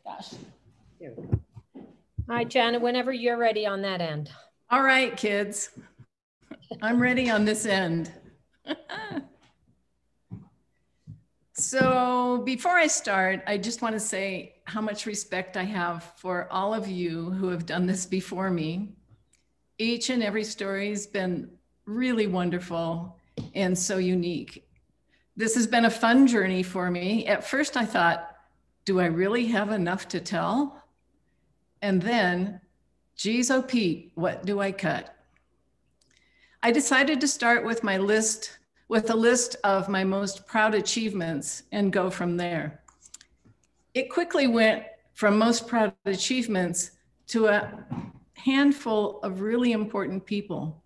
Gosh. All right, Jana, whenever you're ready on that end. All right, kids. I'm ready on this end. So before I start, I just want to say how much respect I have for all of you who have done this before me. Each and every story has been really wonderful and so unique. This has been a fun journey for me. At first I thought, do I really have enough to tell? And then, geez, oh Pete, what do I cut? I decided to start with a list of my most proud achievements and go from there. It quickly went from most proud achievements to a handful of really important people.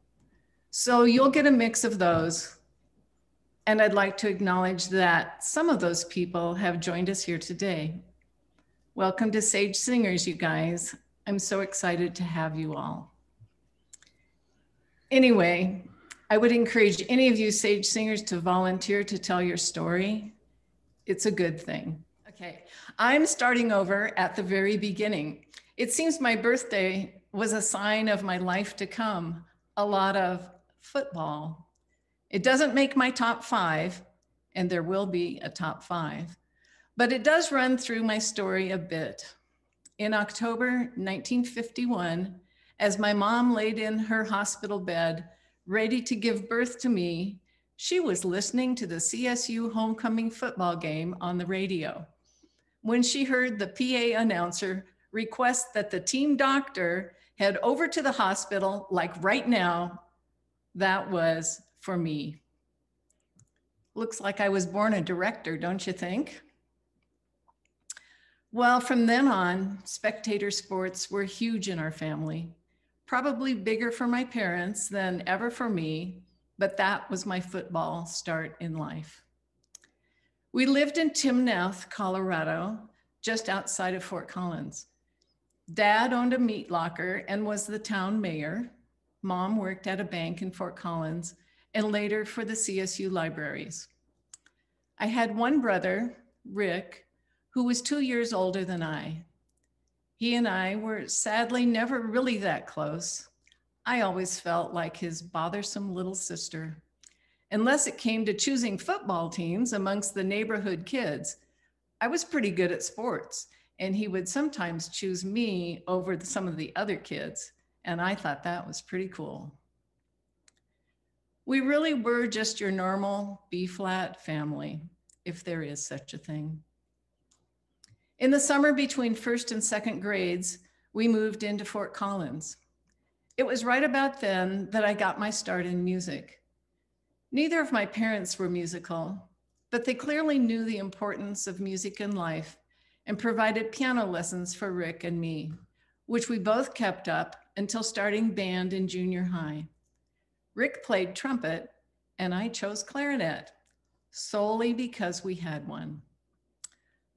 So you'll get a mix of those. And I'd like to acknowledge that some of those people have joined us here today. Welcome to Sage Singers, you guys. I'm so excited to have you all. Anyway, I would encourage any of you Sage Singers to volunteer to tell your story. It's a good thing. Okay, I'm starting over at the very beginning. It seems my birthday was a sign of my life to come, a lot of football. It doesn't make my top 5, and there will be a top 5, but it does run through my story a bit. In October 1951, as my mom laid in her hospital bed, ready to give birth to me, she was listening to the CSU homecoming football game on the radio. When she heard the PA announcer request that the team doctor head over to the hospital, like right now, that was for me. Looks like I was born a director, don't you think? Well, from then on, spectator sports were huge in our family, probably bigger for my parents than ever for me, but that was my football start in life. We lived in Timnath, Colorado, just outside of Fort Collins. Dad owned a meat locker and was the town mayor. Mom worked at a bank in Fort Collins and later for the CSU libraries. I had one brother, Rick, who was 2 years older than I. He and I were sadly never really that close. I always felt like his bothersome little sister. Unless it came to choosing football teams amongst the neighborhood kids, I was pretty good at sports, and he would sometimes choose me over some of the other kids, and I thought that was pretty cool. We really were just your normal B-flat family, if there is such a thing. In the summer between first and second grades, we moved into Fort Collins. It was right about then that I got my start in music. Neither of my parents were musical, but they clearly knew the importance of music in life and provided piano lessons for Rick and me, which we both kept up until starting band in junior high. Rick played trumpet and I chose clarinet, solely because we had one.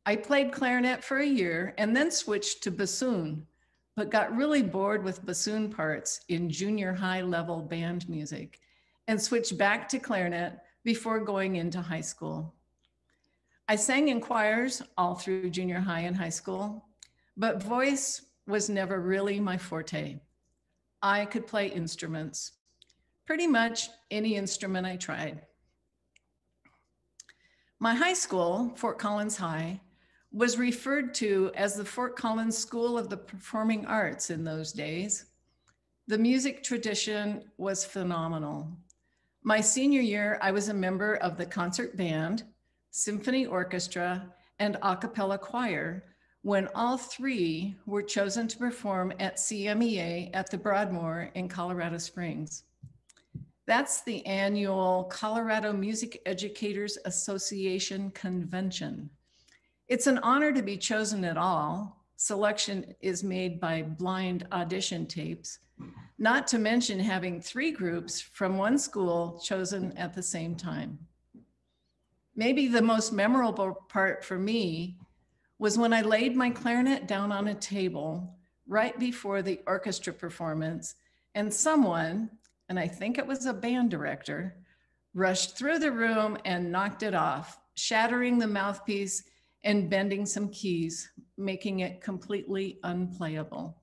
I played clarinet for a year and then switched to bassoon, but got really bored with bassoon parts in junior high level band music and switched back to clarinet before going into high school. I sang in choirs all through junior high and high school, but voice was never really my forte. I could play instruments, pretty much any instrument I tried. My high school, Fort Collins High, was referred to as the Fort Collins School of the Performing Arts in those days. The music tradition was phenomenal. My senior year, I was a member of the concert band, symphony orchestra, and a cappella choir when all 3 were chosen to perform at CMEA at the Broadmoor in Colorado Springs. That's the annual Colorado Music Educators Association convention. It's an honor to be chosen at all. Selection is made by blind audition tapes, not to mention having 3 groups from one school chosen at the same time. Maybe the most memorable part for me was when I laid my clarinet down on a table right before the orchestra performance, and someone, and I think it was a band director, rushed through the room and knocked it off, shattering the mouthpiece and bending some keys, making it completely unplayable.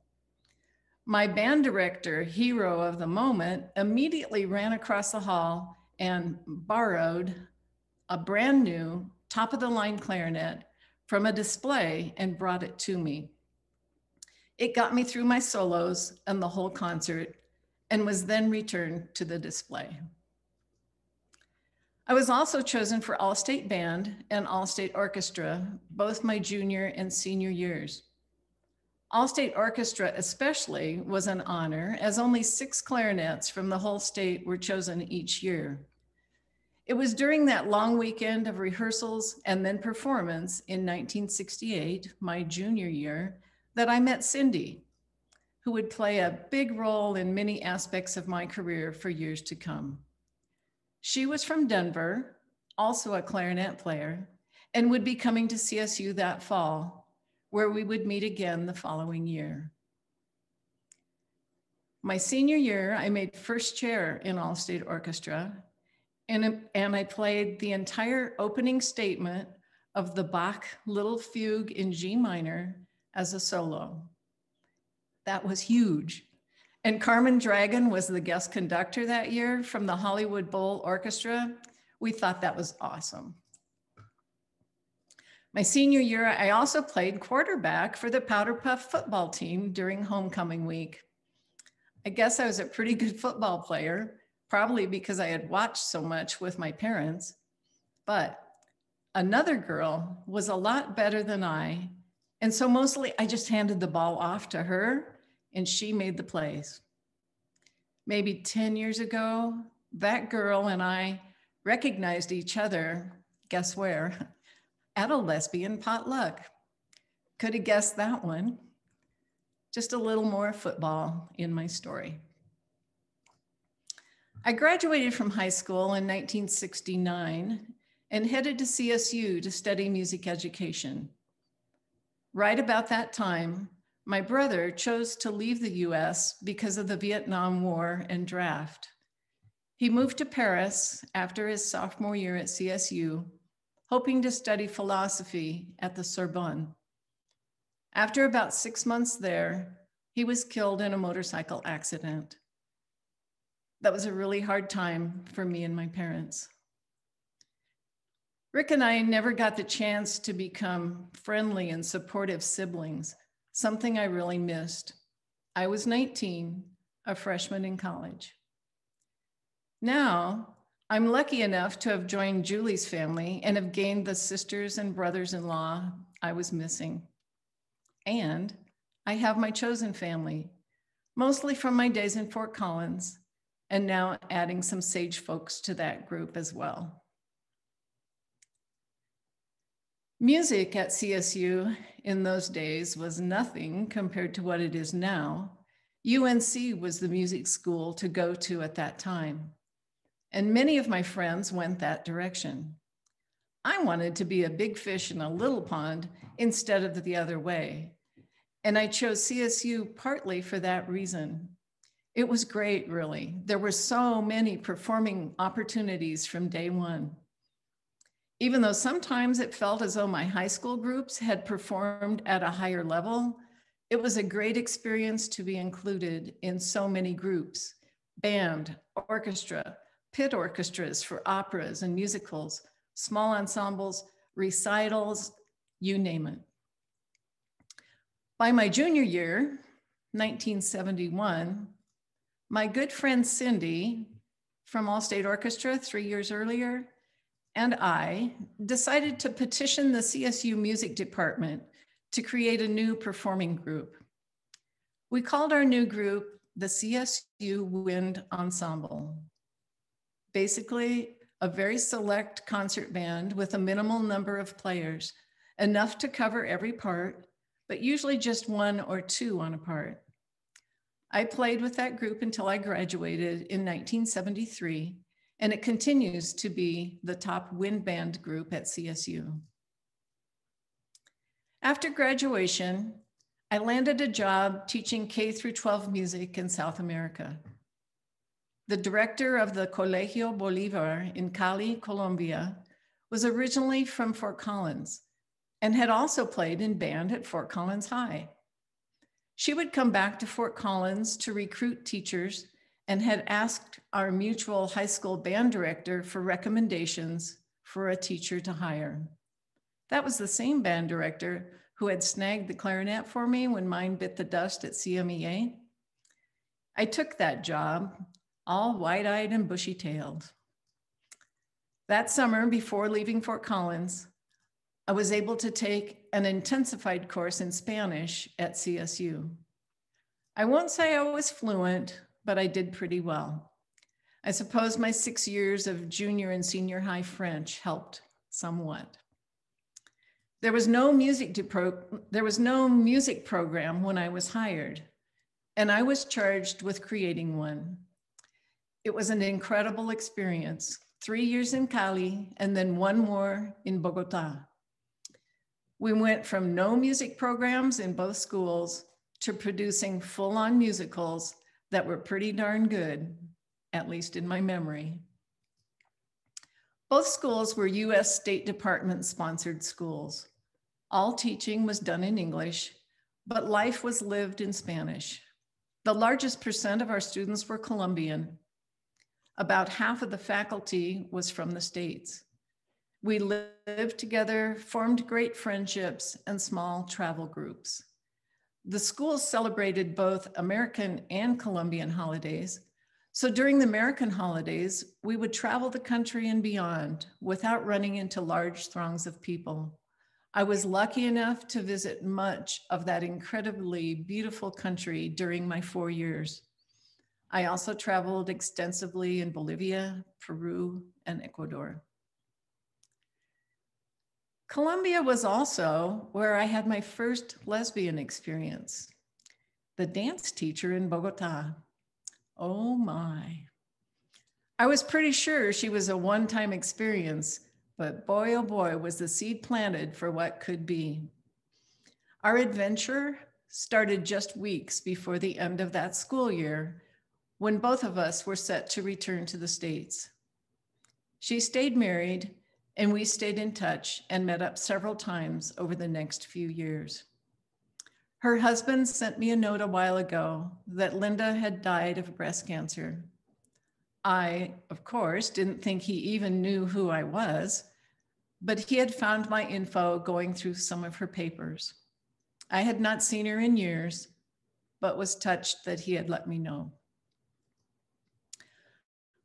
My band director, hero of the moment, immediately ran across the hall and borrowed a brand new top of the line clarinet from a display and brought it to me. It got me through my solos and the whole concert and was then returned to the display. I was also chosen for All-State Band and All-State Orchestra, both my junior and senior years. All-State Orchestra especially was an honor, as only 6 clarinets from the whole state were chosen each year. It was during that long weekend of rehearsals and then performance in 1968, my junior year, that I met Cindy, who would play a big role in many aspects of my career for years to come. She was from Denver, also a clarinet player, and would be coming to CSU that fall, where we would meet again the following year. My senior year, I made first chair in All-State Orchestra, and I played the entire opening statement of the Bach Little Fugue in G minor as a solo. That was huge. And Carmen Dragon was the guest conductor that year from the Hollywood Bowl Orchestra. We thought that was awesome. My senior year, I also played quarterback for the Powder Puff football team during homecoming week. I guess I was a pretty good football player, probably because I had watched so much with my parents. But another girl was a lot better than I. And so mostly I just handed the ball off to her and she made the plays. Maybe 10 years ago, that girl and I recognized each other, guess where? At a lesbian potluck. Could have guessed that one. Just a little more football in my story. I graduated from high school in 1969 and headed to CSU to study music education. Right about that time, my brother chose to leave the US because of the Vietnam War and draft. He moved to Paris after his sophomore year at CSU, hoping to study philosophy at the Sorbonne. After about 6 months there, he was killed in a motorcycle accident. That was a really hard time for me and my parents. Rick and I never got the chance to become friendly and supportive siblings, something I really missed. I was 19, a freshman in college. Now, I'm lucky enough to have joined Julie's family and have gained the sisters and brothers-in-law I was missing. And I have my chosen family, mostly from my days in Fort Collins, and now adding some Sage folks to that group as well. Music at CSU in those days was nothing compared to what it is now. UNC was the music school to go to at that time, and many of my friends went that direction. I wanted to be a big fish in a little pond instead of the other way, and I chose CSU partly for that reason. It was great, really. There were so many performing opportunities from day one. Even though sometimes it felt as though my high school groups had performed at a higher level, it was a great experience to be included in so many groups: band, orchestra, pit orchestras for operas and musicals, small ensembles, recitals, you name it. By my junior year, 1971, my good friend Cindy from All-State Orchestra 3 years earlier, and I decided to petition the CSU music department to create a new performing group. We called our new group the CSU Wind Ensemble. Basically, a very select concert band with a minimal number of players, enough to cover every part, but usually just 1 or 2 on a part. I played with that group until I graduated in 1973, and it continues to be the top wind band group at CSU. After graduation, I landed a job teaching K-12 music in South America. The director of the Colegio Bolivar in Cali, Colombia, was originally from Fort Collins, and had also played in band at Fort Collins High. She would come back to Fort Collins to recruit teachers and had asked our mutual high school band director for recommendations for a teacher to hire. That was the same band director who had snagged the clarinet for me when mine bit the dust at CMEA. I took that job, all wide-eyed and bushy-tailed. That summer, before leaving Fort Collins, I was able to take an intensified course in Spanish at CSU. I won't say I was fluent, but I did pretty well. I suppose my 6 years of junior and senior high French helped somewhat. There was no music program when I was hired, and I was charged with creating one. It was an incredible experience, 3 years in Cali and then one more in Bogota. We went from no music programs in both schools to producing full-on musicals that were pretty darn good, at least in my memory. Both schools were US State Department sponsored schools. All teaching was done in English, but life was lived in Spanish. The largest percent of our students were Colombian. About half of the faculty was from the States. We lived together, formed great friendships and small travel groups. The schools celebrated both American and Colombian holidays. So during the American holidays, we would travel the country and beyond without running into large throngs of people. I was lucky enough to visit much of that incredibly beautiful country during my 4 years. I also traveled extensively in Bolivia, Peru, and Ecuador. Colombia was also where I had my first lesbian experience. The dance teacher in Bogota. Oh my. I was pretty sure she was a one-time experience, but boy, oh boy, was the seed planted for what could be. Our adventure started just weeks before the end of that school year, when both of us were set to return to the States. She stayed married, and we stayed in touch and met up several times over the next few years. Her husband sent me a note a while ago that Linda had died of breast cancer. I, of course, didn't think he even knew who I was, but he had found my info going through some of her papers. I had not seen her in years, but was touched that he had let me know.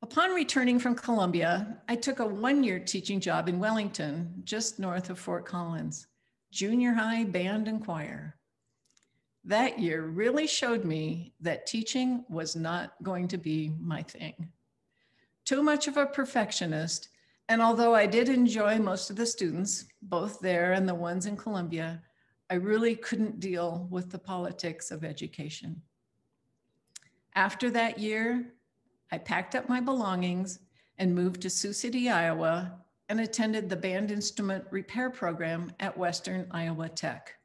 Upon returning from Colombia, I took a one-year teaching job in Wellington, just north of Fort Collins, junior high band and choir. That year really showed me that teaching was not going to be my thing. Too much of a perfectionist, and although I did enjoy most of the students, both there and the ones in Colombia, I really couldn't deal with the politics of education. After that year, I packed up my belongings and moved to Sioux City, Iowa, and attended the band instrument repair program at Western Iowa Tech.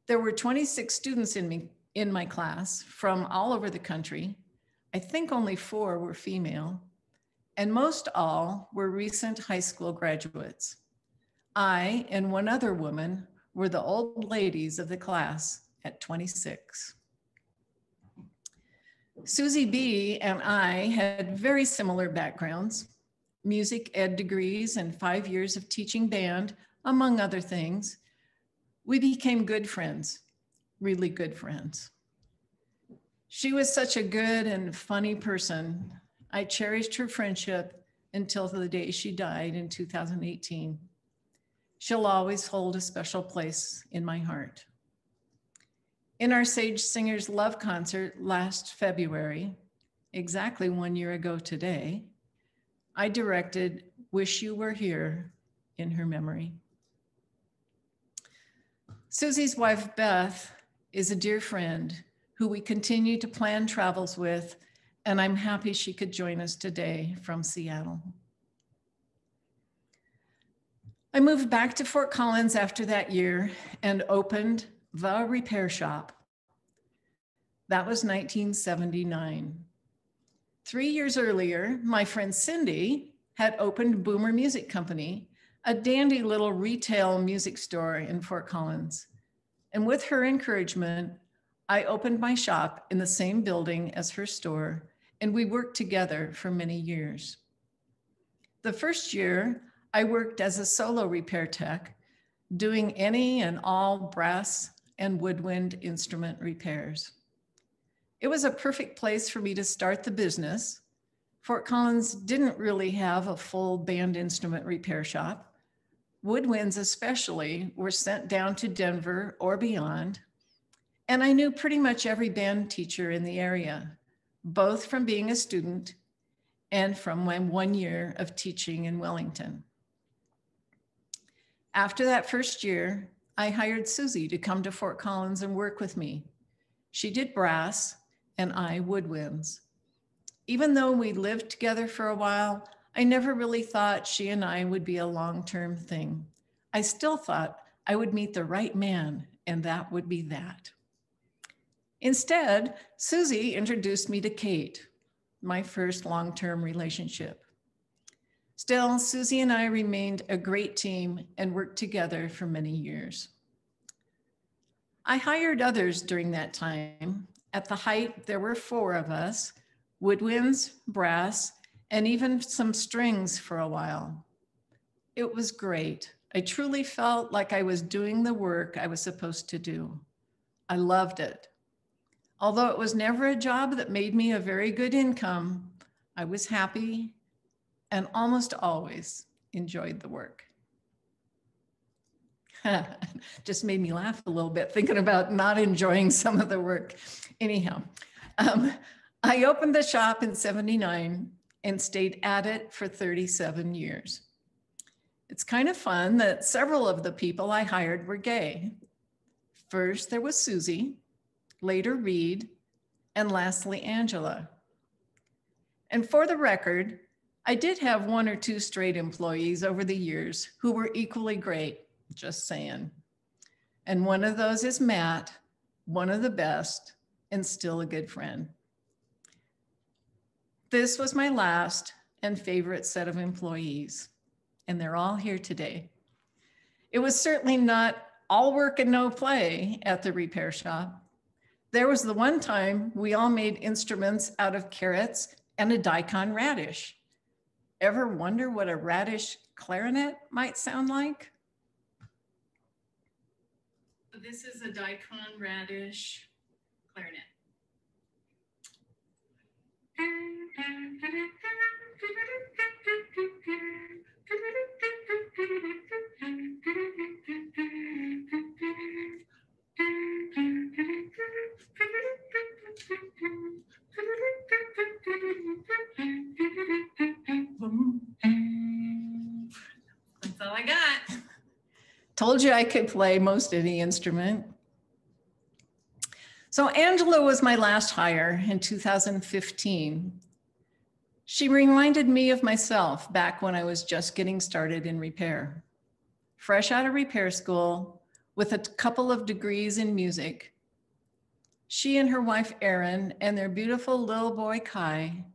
There were 26 students in my class from all over the country. I think only 4 were female, and most all were recent high school graduates. I and one other woman were the old ladies of the class at 26. Susie B. and I had very similar backgrounds, music ed degrees and 5 years of teaching band, among other things. We became good friends, really good friends. She was such a good and funny person. I cherished her friendship until the day she died in 2018. She'll always hold a special place in my heart. In our Sage Singers Love concert last February, exactly 1 year ago today, I directed Wish You Were Here in her memory. Susie's wife, Beth, is a dear friend who we continue to plan travels with, and I'm happy she could join us today from Seattle. I moved back to Fort Collins after that year and opened the repair shop. That was 1979. 3 years earlier, my friend Cindy had opened Boomer Music Company, a dandy little retail music store in Fort Collins. And with her encouragement, I opened my shop in the same building as her store, and we worked together for many years. The first year, I worked as a solo repair tech, doing any and all brass and woodwind instrument repairs. It was a perfect place for me to start the business. Fort Collins didn't really have a full band instrument repair shop. Woodwinds especially were sent down to Denver or beyond. And I knew pretty much every band teacher in the area, both from being a student and from my 1 year of teaching in Wellington. After that first year, I hired Susie to come to Fort Collins and work with me. She did brass and I woodwinds. Even though we lived together for a while, I never really thought she and I would be a long-term thing. I still thought I would meet the right man, and that would be that. Instead, Susie introduced me to Kate, my first long-term relationship. Still, Susie and I remained a great team and worked together for many years. I hired others during that time. At the height, there were 4 of us, woodwinds, brass, and even some strings for a while. It was great. I truly felt like I was doing the work I was supposed to do. I loved it. Although it was never a job that made me a very good income, I was happy and almost always enjoyed the work. Just made me laugh a little bit thinking about not enjoying some of the work. Anyhow, I opened the shop in '79 and stayed at it for 37 years. It's kind of fun that several of the people I hired were gay. First, there was Susie, later Reed, and lastly, Angela. And for the record, I did have 1 or 2 straight employees over the years who were equally great, just saying. And one of those is Matt, one of the best, and still a good friend. This was my last and favorite set of employees, and they're all here today. It was certainly not all work and no play at the repair shop. There was the one time we all made instruments out of carrots and a daikon radish. Ever wonder what a radish clarinet might sound like? This is a daikon radish clarinet. That's all I got. Told you I could play most any instrument. So Angela was my last hire in 2015. She reminded me of myself back when I was just getting started in repair. Fresh out of repair school with a couple of degrees in music. She and her wife, Erin, and their beautiful little boy, Kai,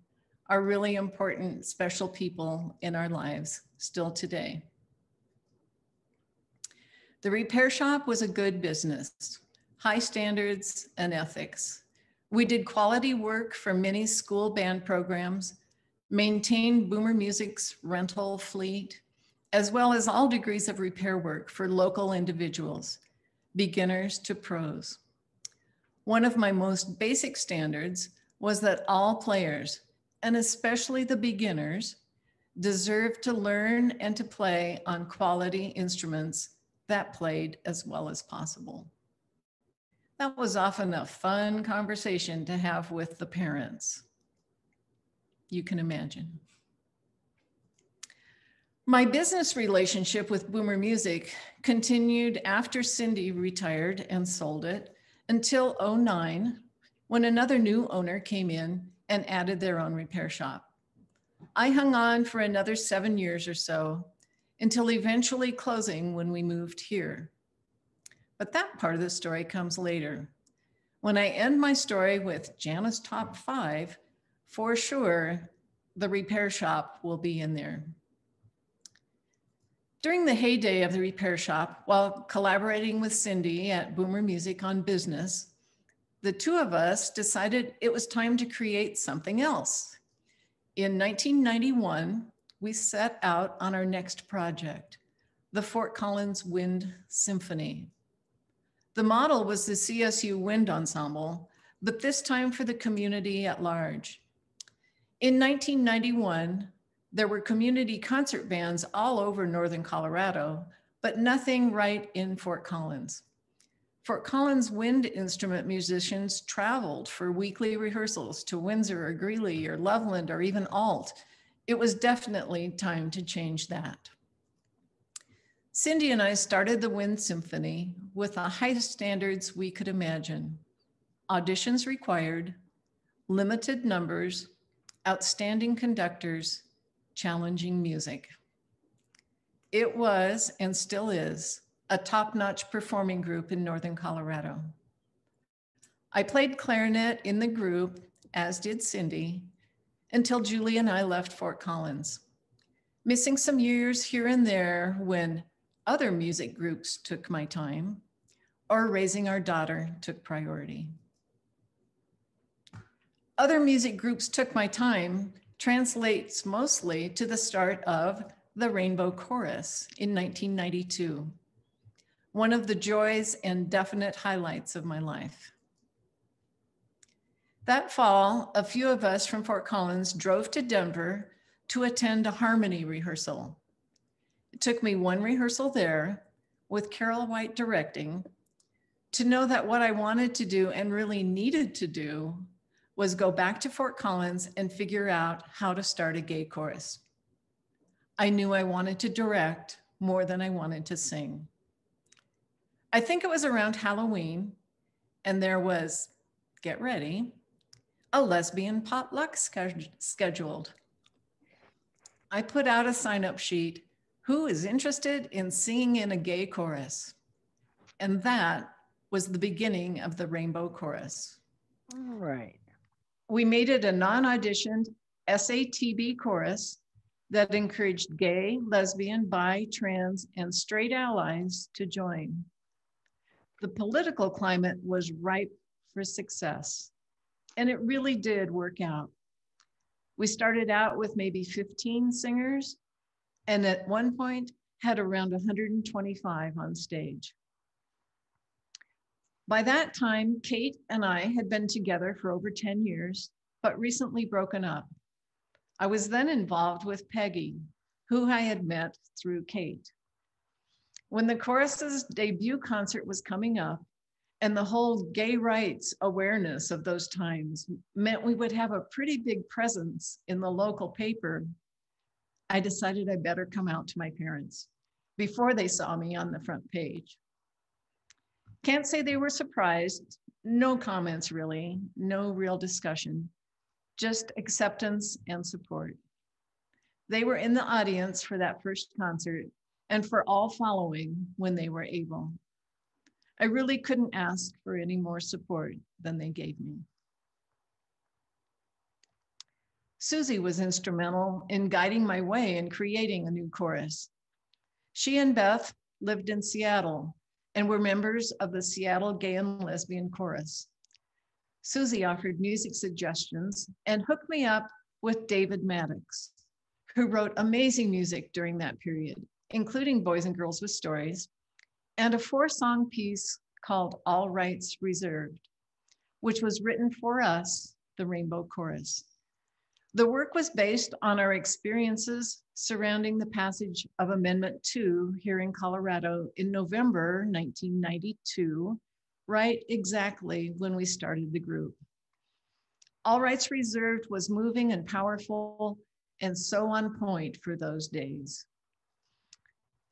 are really important, special people in our lives still today. The repair shop was a good business, high standards and ethics. We did quality work for many school band programs, maintained Boomer Music's rental fleet, as well as all degrees of repair work for local individuals, beginners to pros. One of my most basic standards was that all players, and especially the beginners, deserve to learn and to play on quality instruments that played as well as possible. That was often a fun conversation to have with the parents. You can imagine. My business relationship with Boomer Music continued after Cindy retired and sold it until '09, when another new owner came in and added their own repair shop. I hung on for another 7 years or so until eventually closing when we moved here. But that part of the story comes later. When I end my story with Jana's top 5, for sure, the repair shop will be in there. During the heyday of the repair shop, while collaborating with Cindy at Boomer Music on business, the two of us decided it was time to create something else. In 1991, we set out on our next project, the Fort Collins Wind Symphony. The model was the CSU Wind Ensemble, but this time for the community at large. In 1991, there were community concert bands all over Northern Colorado, but nothing right in Fort Collins. Fort Collins wind instrument musicians traveled for weekly rehearsals to Windsor or Greeley or Loveland or even Alt. It was definitely time to change that. Cindy and I started the Wind Symphony with the highest standards we could imagine. Auditions required, limited numbers, outstanding conductors, challenging music. It was, and still is, a top-notch performing group in Northern Colorado. I played clarinet in the group, as did Cindy, until Julie and I left Fort Collins, missing some years here and there when other music groups took my time or raising our daughter took priority. Other music groups took my time translates mostly to the start of the Rainbow Chorus in 1992, one of the joys and definite highlights of my life. That fall, a few of us from Fort Collins drove to Denver to attend a harmony rehearsal. It took me one rehearsal there with Carol White directing to know that what I wanted to do and really needed to do was go back to Fort Collins and figure out how to start a gay chorus. I knew I wanted to direct more than I wanted to sing. I think it was around Halloween, and there was, get ready, a lesbian potluck scheduled. I put out a sign-up sheet, who is interested in singing in a gay chorus? And that was the beginning of the Rainbow Chorus. All right. We made it a non-auditioned SATB chorus that encouraged gay, lesbian, bi, trans, and straight allies to join. The political climate was ripe for success, and it really did work out. We started out with maybe 15 singers, and at one point had around 125 on stage. By that time, Kate and I had been together for over 10 years, but recently broken up. I was then involved with Peggy, who I had met through Kate. When the chorus's debut concert was coming up, and the whole gay rights awareness of those times meant we would have a pretty big presence in the local paper, I decided I better come out to my parents before they saw me on the front page. Can't say they were surprised. No comments really, no real discussion, just acceptance and support. They were in the audience for that first concert and for all following when they were able. I really couldn't ask for any more support than they gave me. Susie was instrumental in guiding my way in creating a new chorus. She and Beth lived in Seattle and were members of the Seattle Gay and Lesbian Chorus. Susie offered music suggestions and hooked me up with David Maddox, who wrote amazing music during that period, including Boys and Girls with Stories, and a 4-song piece called All Rights Reserved, which was written for us, the Rainbow Chorus. The work was based on our experiences surrounding the passage of Amendment 2 here in Colorado in November 1992, right exactly when we started the group. All Rights Reserved was moving and powerful and so on point for those days.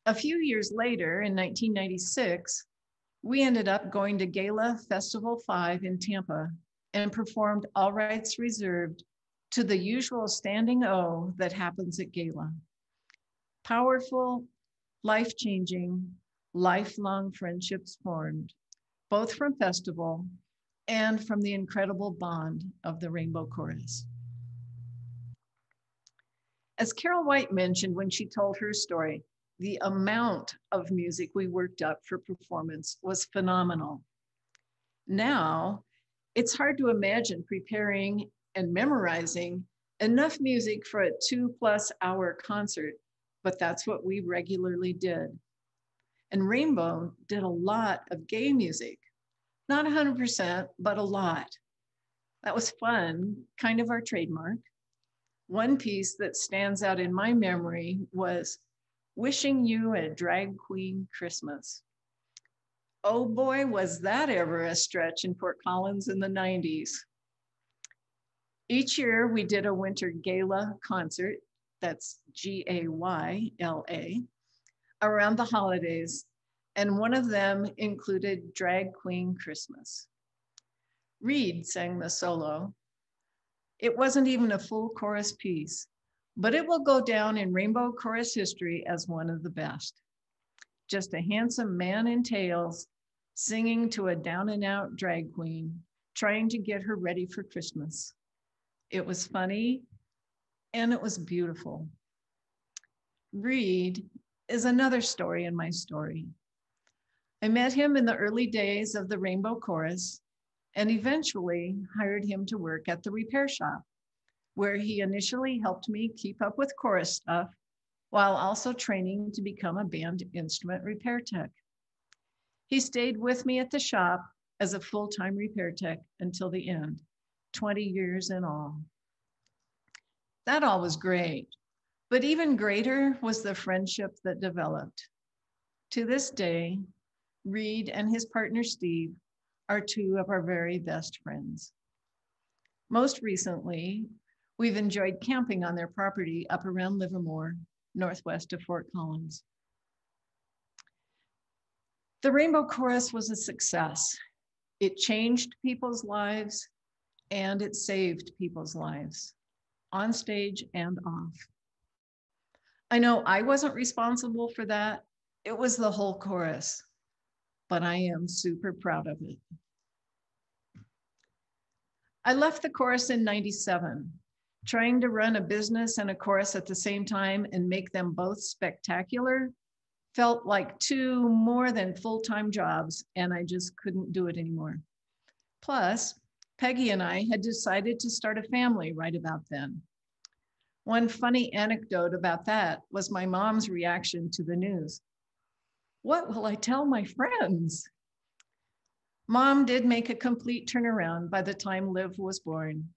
A few years later, in 1996, we ended up going to Gala Festival 5 in Tampa and performed All Rights Reserved to the usual standing O that happens at Gala. Powerful, life-changing, lifelong friendships formed, both from festival and from the incredible bond of the Rainbow Chorus. As Carol White mentioned when she told her story, The amount of music we worked up for performance was phenomenal. Now, it's hard to imagine preparing and memorizing enough music for a 2+ hour concert, but that's what we regularly did. And Rainbow did a lot of gay music, not 100%, but a lot. That was fun, kind of our trademark. One piece that stands out in my memory was Wishing You a Drag Queen Christmas. Oh boy, was that ever a stretch in Fort Collins in the 90s. Each year we did a winter gala concert, that's Gayla, around the holidays, and one of them included Drag Queen Christmas. Reed sang the solo. It wasn't even a full chorus piece, but it will go down in Rainbow chorus history as one of the best. Just a handsome man in tails singing to a down and out drag queen, trying to get her ready for Christmas. It was funny and it was beautiful. Reed is another story in my story. I met him in the early days of the Rainbow Chorus and eventually hired him to work at the repair shop, where he initially helped me keep up with chorus stuff while also training to become a band instrument repair tech. He stayed with me at the shop as a full-time repair tech until the end, 20 years in all. That all was great, but even greater was the friendship that developed. To this day, Reed and his partner Steve are two of our very best friends. Most recently, we've enjoyed camping on their property up around Livermore, northwest of Fort Collins. The Rainbow Chorus was a success. It changed people's lives and it saved people's lives, on stage and off. I know I wasn't responsible for that. It was the whole chorus, but I am super proud of it. I left the chorus in '97. Trying to run a business and a chorus at the same time and make them both spectacular felt like two more than full-time jobs, and I just couldn't do it anymore. Plus, Peggy and I had decided to start a family right about then. One funny anecdote about that was my mom's reaction to the news. What will I tell my friends? Mom did make a complete turnaround by the time Liv was born.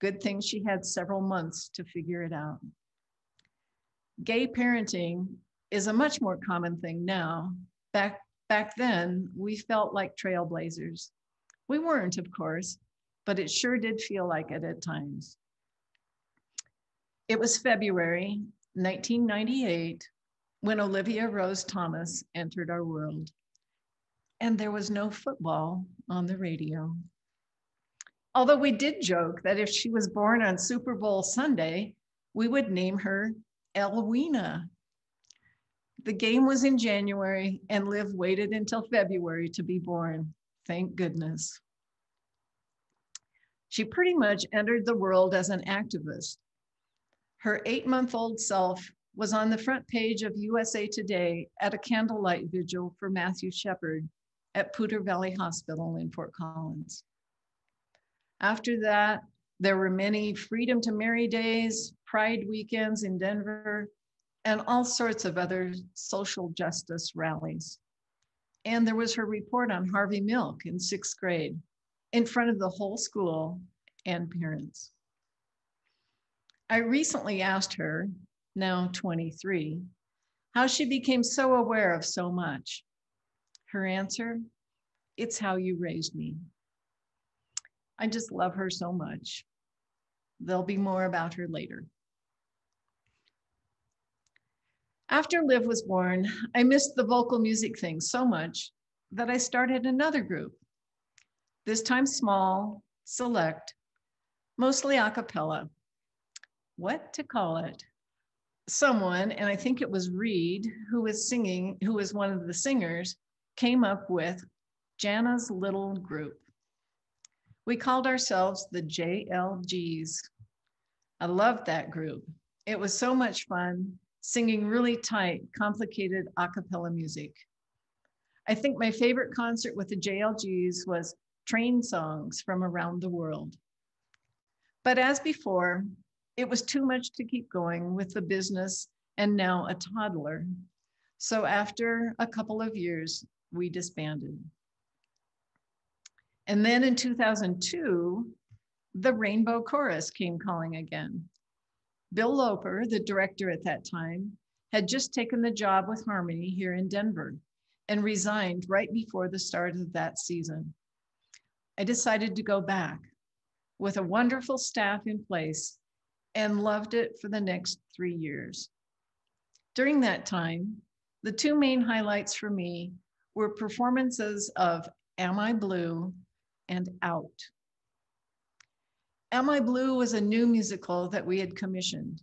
Good thing she had several months to figure it out. Gay parenting is a much more common thing now. Back then, we felt like trailblazers. We weren't, of course, but it sure did feel like it at times. It was February 1998 when Olivia Rose Thomas entered our world, and there was no football on the radio. Although we did joke that if she was born on Super Bowl Sunday, we would name her Elwina. The game was in January and Liv waited until February to be born. Thank goodness. She pretty much entered the world as an activist. Her 8-month-old self was on the front page of USA Today at a candlelight vigil for Matthew Shepard at Poudre Valley Hospital in Fort Collins. After that, there were many Freedom to Marry days, Pride weekends in Denver, and all sorts of other social justice rallies. And there was her report on Harvey Milk in 6th grade in front of the whole school and parents. I recently asked her, now 23, how she became so aware of so much. Her answer, it's how you raised me. I just love her so much. There'll be more about her later. After Liv was born, I missed the vocal music thing so much that I started another group. This time small, select, mostly a cappella. What to call it? Someone, and I think it was Reed, who was one of the singers, came up with Jana's little group. We called ourselves the JLGs. I loved that group. It was so much fun, singing really tight, complicated a cappella music. I think my favorite concert with the JLGs was train songs from around the world. But as before, it was too much to keep going with the business and now a toddler. So after a couple of years, we disbanded. And then in 2002, the Rainbow Chorus came calling again. Bill Loper, the director at that time, had just taken the job with Harmony here in Denver and resigned right before the start of that season. I decided to go back with a wonderful staff in place and loved it for the next 3 years. During that time, the two main highlights for me were performances of Am I Blue and Out. Am I Blue was a new musical that we had commissioned.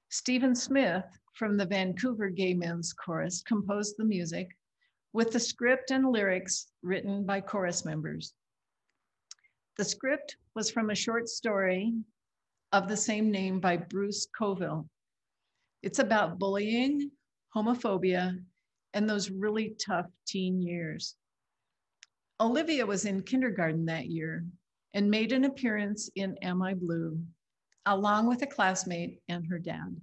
Stephen Smith from the Vancouver Gay Men's Chorus composed the music with the script and lyrics written by chorus members. The script was from a short story of the same name by Bruce Coville. It's about bullying, homophobia, and those really tough teen years. Olivia was in kindergarten that year and made an appearance in Am I Blue, along with a classmate and her dad.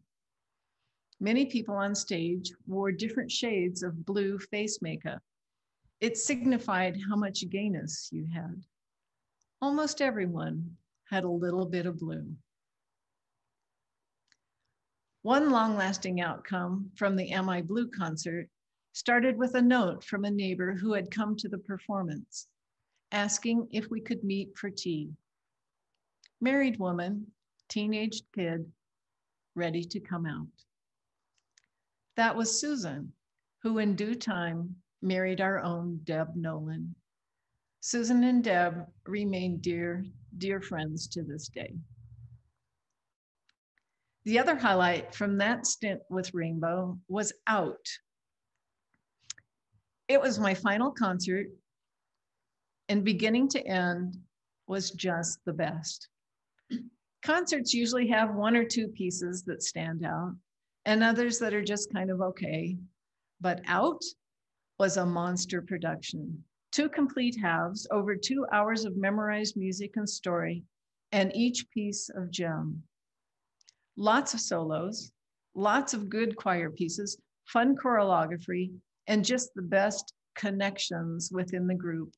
Many people on stage wore different shades of blue face makeup. It signified how much gayness you had. Almost everyone had a little bit of blue. One long-lasting outcome from the Am I Blue concert started with a note from a neighbor who had come to the performance, asking if we could meet for tea. Married woman, teenage kid, ready to come out. That was Susan, who in due time married our own Deb Nolan. Susan and Deb remain dear, dear friends to this day. The other highlight from that stint with Rainbow was Out. It was my final concert, and beginning to end was just the best. Concerts usually have one or two pieces that stand out and others that are just kind of okay. But Out was a monster production. 2 complete halves, over 2 hours of memorized music and story, and each piece of gem. Lots of solos, lots of good choir pieces, fun choreography, and just the best connections within the group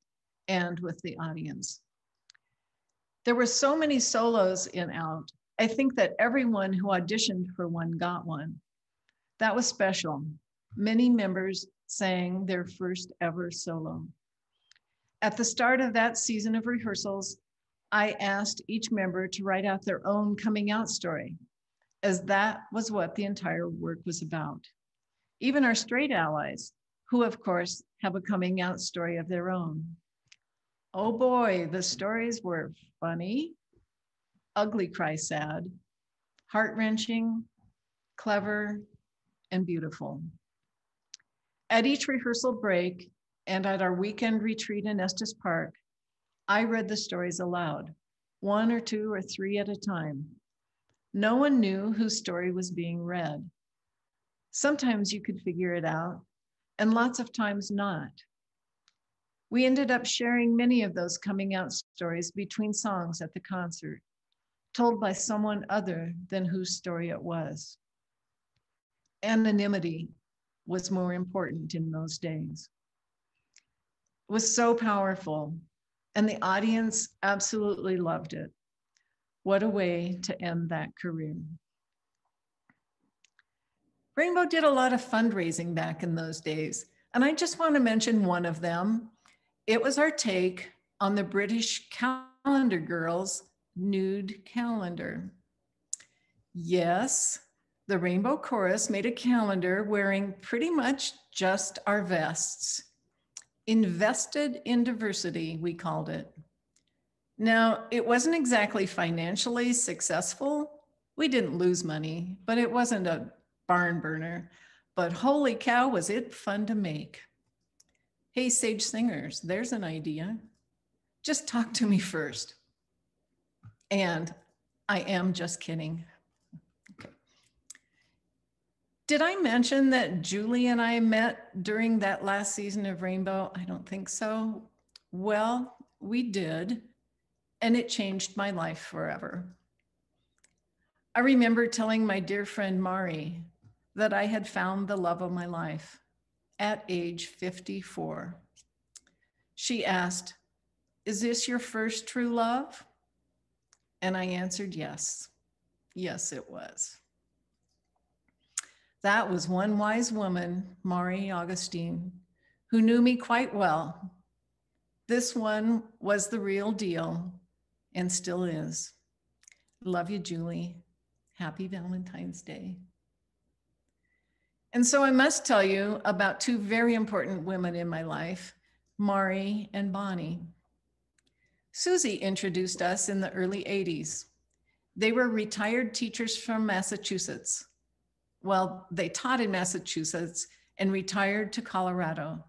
and with the audience. There were so many solos in Out. I think that everyone who auditioned for one got one. That was special. Many members sang their first ever solo. At the start of that season of rehearsals, I asked each member to write out their own coming out story, as that was what the entire work was about. Even our straight allies, who of course have a coming out story of their own. Oh boy, the stories were funny, ugly cry sad, heart-wrenching, clever, and beautiful. At each rehearsal break and at our weekend retreat in Estes Park, I read the stories aloud, 1 or 2 or 3 at a time. No one knew whose story was being read. Sometimes you could figure it out, and lots of times not. We ended up sharing many of those coming out stories between songs at the concert, told by someone other than whose story it was. Anonymity was more important in those days. It was so powerful, and the audience absolutely loved it. What a way to end that career. Rainbow did a lot of fundraising back in those days, and I just want to mention one of them. It was our take on the British Calendar Girls' nude calendar. Yes, the Rainbow Chorus made a calendar wearing pretty much just our vests. Invested in diversity, we called it. Now, it wasn't exactly financially successful. We didn't lose money, but it wasn't a barn burner. But holy cow, was it fun to make. Hey, Sage Singers, there's an idea. Just talk to me first. And I am just kidding. Okay. Did I mention that Julie and I met during that last season of Rainbow? I don't think so. Well, we did, and it changed my life forever. I remember telling my dear friend Mari that I had found the love of my life at age 54. She asked, "Is this your first true love?" And I answered yes. Yes, it was. That was one wise woman, Mari Augustine, who knew me quite well. This one was the real deal and still is. Love you, Julie. Happy Valentine's Day. And so I must tell you about two very important women in my life, Mari and Bonnie. Susie introduced us in the early 80s. They were retired teachers from Massachusetts. Well, they taught in Massachusetts and retired to Colorado.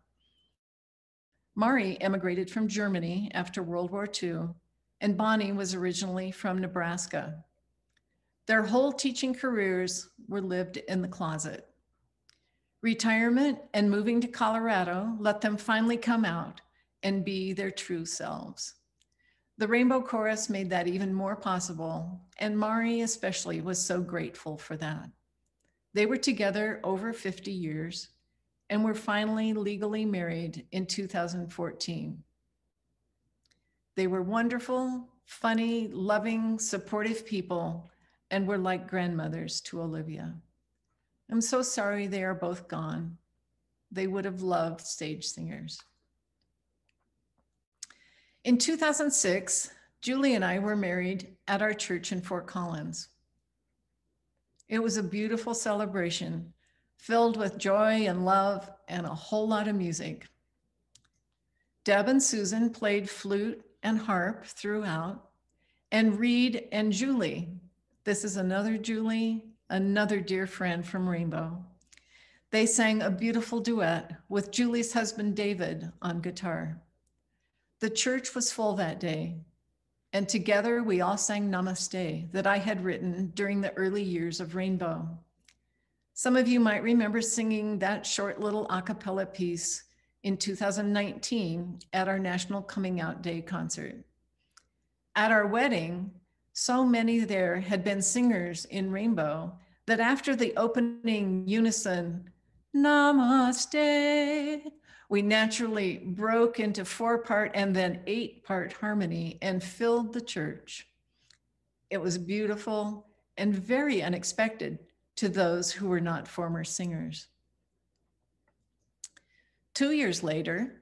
Mari emigrated from Germany after World War II, and Bonnie was originally from Nebraska. Their whole teaching careers were lived in the closet. Retirement and moving to Colorado let them finally come out and be their true selves. The Rainbow Chorus made that even more possible, and Mari especially was so grateful for that. They were together over 50 years and were finally legally married in 2014. They were wonderful, funny, loving, supportive people, and were like grandmothers to Olivia. I'm so sorry they are both gone. They would have loved stage singers. In 2006, Julie and I were married at our church in Fort Collins. It was a beautiful celebration filled with joy and love and a whole lot of music. Deb and Susan played flute and harp throughout, and Reed and Julie, this is another Julie, another dear friend from Rainbow. They sang a beautiful duet with Julie's husband, David, on guitar. The church was full that day, and together we all sang Namaste that I had written during the early years of Rainbow. Some of you might remember singing that short little a cappella piece in 2019 at our National Coming Out Day concert. At our wedding, so many there had been singers in Rainbow that after the opening unison, Namaste, we naturally broke into 4-part and then 8-part harmony and filled the church. It was beautiful and very unexpected to those who were not former singers. 2 years later,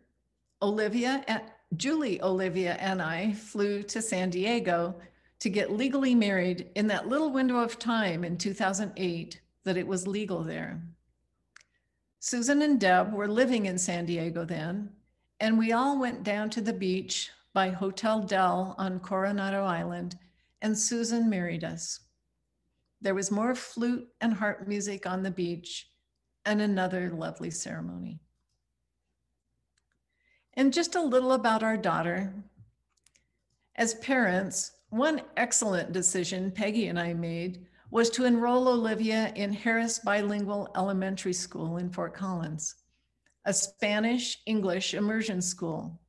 Julie, Olivia, and I flew to San Diego to get legally married in that little window of time in 2008 that it was legal there. Susan and Deb were living in San Diego then, and we all went down to the beach by Hotel Del on Coronado Island, and Susan married us. There was more flute and harp music on the beach and another lovely ceremony. And just a little about our daughter. As parents, one excellent decision Peggy and I made was to enroll Olivia in Harris Bilingual Elementary School in Fort Collins, a Spanish-English immersion school.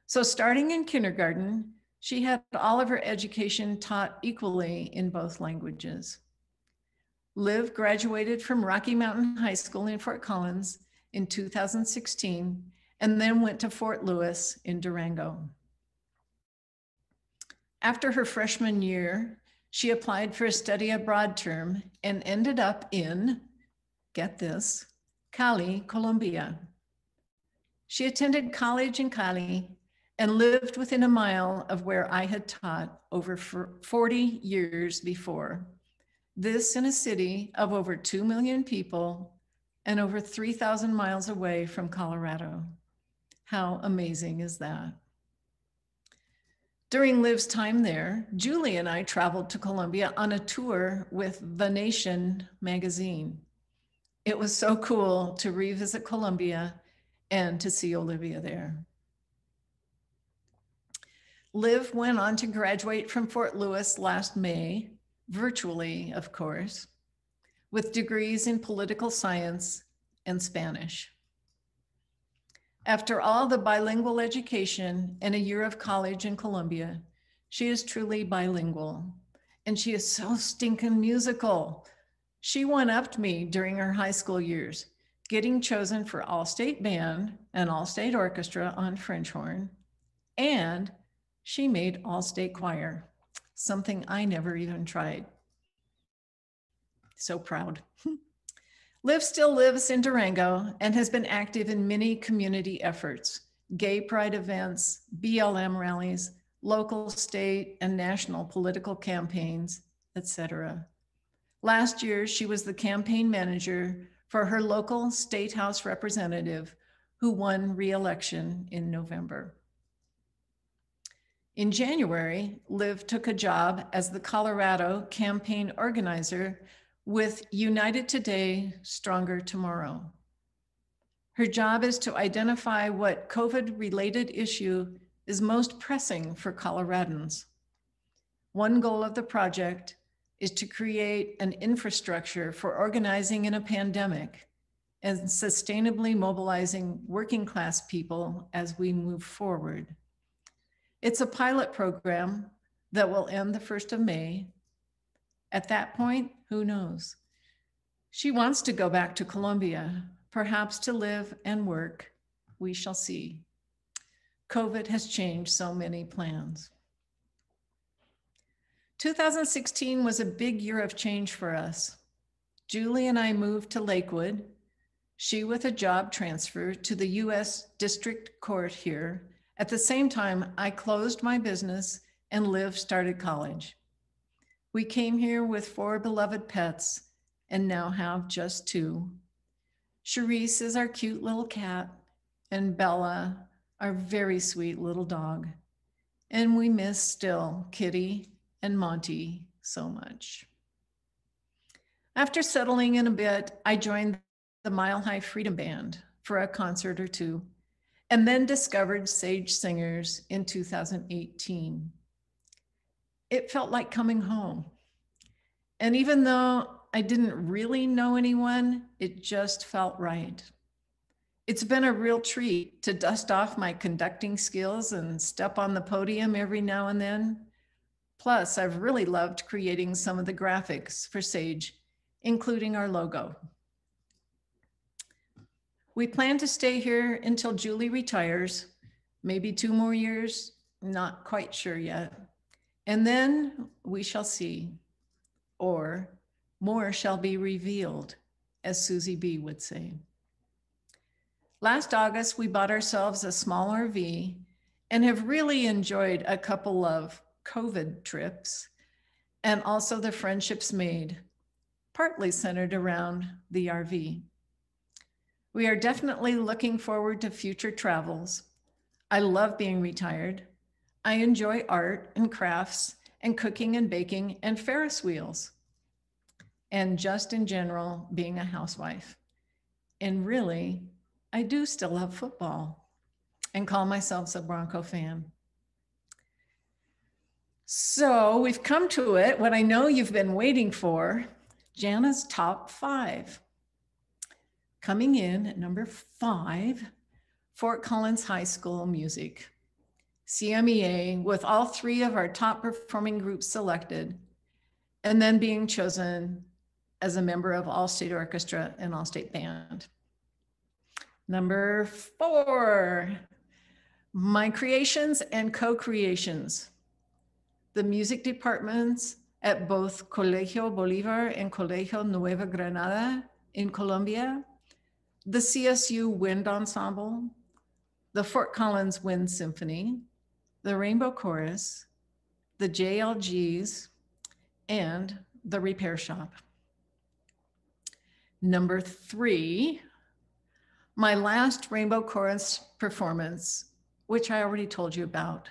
So starting in kindergarten, she had all of her education taught equally in both languages. Liv graduated from Rocky Mountain High School in Fort Collins in 2016, and then went to Fort Lewis in Durango. After her freshman year, she applied for a study abroad term and ended up in, get this, Cali, Colombia. She attended college in Cali and lived within a mile of where I had taught over 40 years before. This in a city of over 2 million people and over 3,000 miles away from Colorado. How amazing is that? During Liv's time there, Julie and I traveled to Colombia on a tour with The Nation magazine. It was so cool to revisit Colombia and to see Olivia there. Liv went on to graduate from Fort Lewis last May, virtually, of course. with degrees in political science and Spanish. After all the bilingual education and a year of college in Colombia, she is truly bilingual, and she is so stinking musical. She one-upped me during her high school years, getting chosen for all-state band and all-state orchestra on French horn, and she made all-state choir, something I never even tried. So proud. Liv still lives in Durango and has been active in many community efforts, gay pride events, BLM rallies, local, state, and national political campaigns, etc. Last year, she was the campaign manager for her local state house representative who won re-election in November. In January, Liv took a job as the Colorado campaign organizer with United Today, Stronger Tomorrow. Her job is to identify what COVID-related issue is most pressing for Coloradans. One goal of the project is to create an infrastructure for organizing in a pandemic and sustainably mobilizing working class people as we move forward. It's a pilot program that will end the 1st of May. At that point, who knows? She wants to go back to Colombia, perhaps to live and work. We shall see. COVID has changed so many plans. 2016 was a big year of change for us. Julie and I moved to Lakewood, she with a job transfer to the US District Court here. At the same time, I closed my business and Liv started college. We came here with 4 beloved pets and now have just 2. Charisse is our cute little cat, and Bella, our very sweet little dog. And we miss still Kitty and Monty so much. After settling in a bit, I joined the Mile High Freedom Band for a concert or 2, and then discovered Sage Singers in 2018. It felt like coming home. And even though I didn't really know anyone, it just felt right. It's been a real treat to dust off my conducting skills and step on the podium every now and then. Plus, I've really loved creating some of the graphics for Sage, including our logo. We plan to stay here until Julie retires, maybe 2 more years, not quite sure yet. And then we shall see, or more shall be revealed, as Susie B would say. Last August, we bought ourselves a small RV and have really enjoyed a couple of COVID trips and also the friendships made, partly centered around the RV. We are definitely looking forward to future travels. I love being retired. I enjoy art and crafts and cooking and baking and Ferris wheels. And just in general, being a housewife. And really, I do still love football and call myself a Bronco fan. So we've come to it, what I know you've been waiting for, Jana's top 5. Coming in at number 5, Fort Collins High School Music. CMEA with all 3 of our top performing groups selected, and then being chosen as a member of All-State Orchestra and All-State Band. Number 4, my creations and co-creations. The music departments at both Colegio Bolivar and Colegio Nueva Granada in Colombia, the CSU Wind Ensemble, the Fort Collins Wind Symphony, the Rainbow Chorus, the JLGs, and the Repair Shop. Number 3, my last Rainbow Chorus performance, which I already told you about,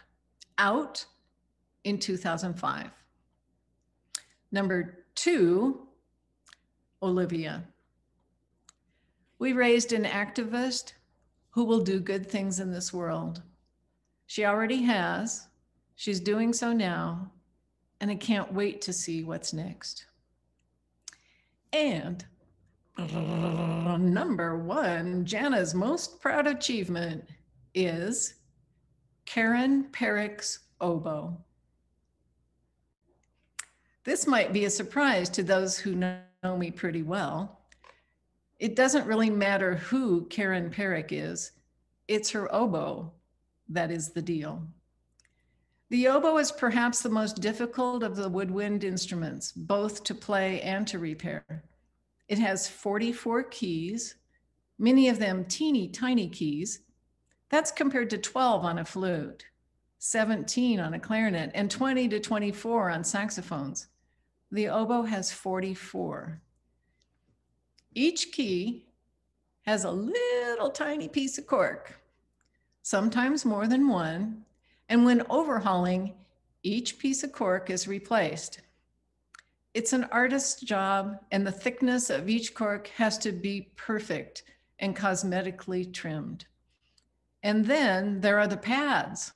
out in 2005. Number 2, Olivia. We raised an activist who will do good things in this world. She already has, she's doing so now, and I can't wait to see what's next. And number one, Jana's most proud achievement is Karen Perrick's oboe. This might be a surprise to those who know me pretty well. It doesn't really matter who Karen Perrick is. It's her oboe that is the deal. The oboe is perhaps the most difficult of the woodwind instruments, both to play and to repair. It has 44 keys, many of them teeny tiny keys. That's compared to 12 on a flute, 17 on a clarinet, and 20 to 24 on saxophones. The oboe has 44. Each key has a little tiny piece of cork, sometimes more than one, and when overhauling, each piece of cork is replaced. It's an artist's job, and the thickness of each cork has to be perfect and cosmetically trimmed. And then there are the pads.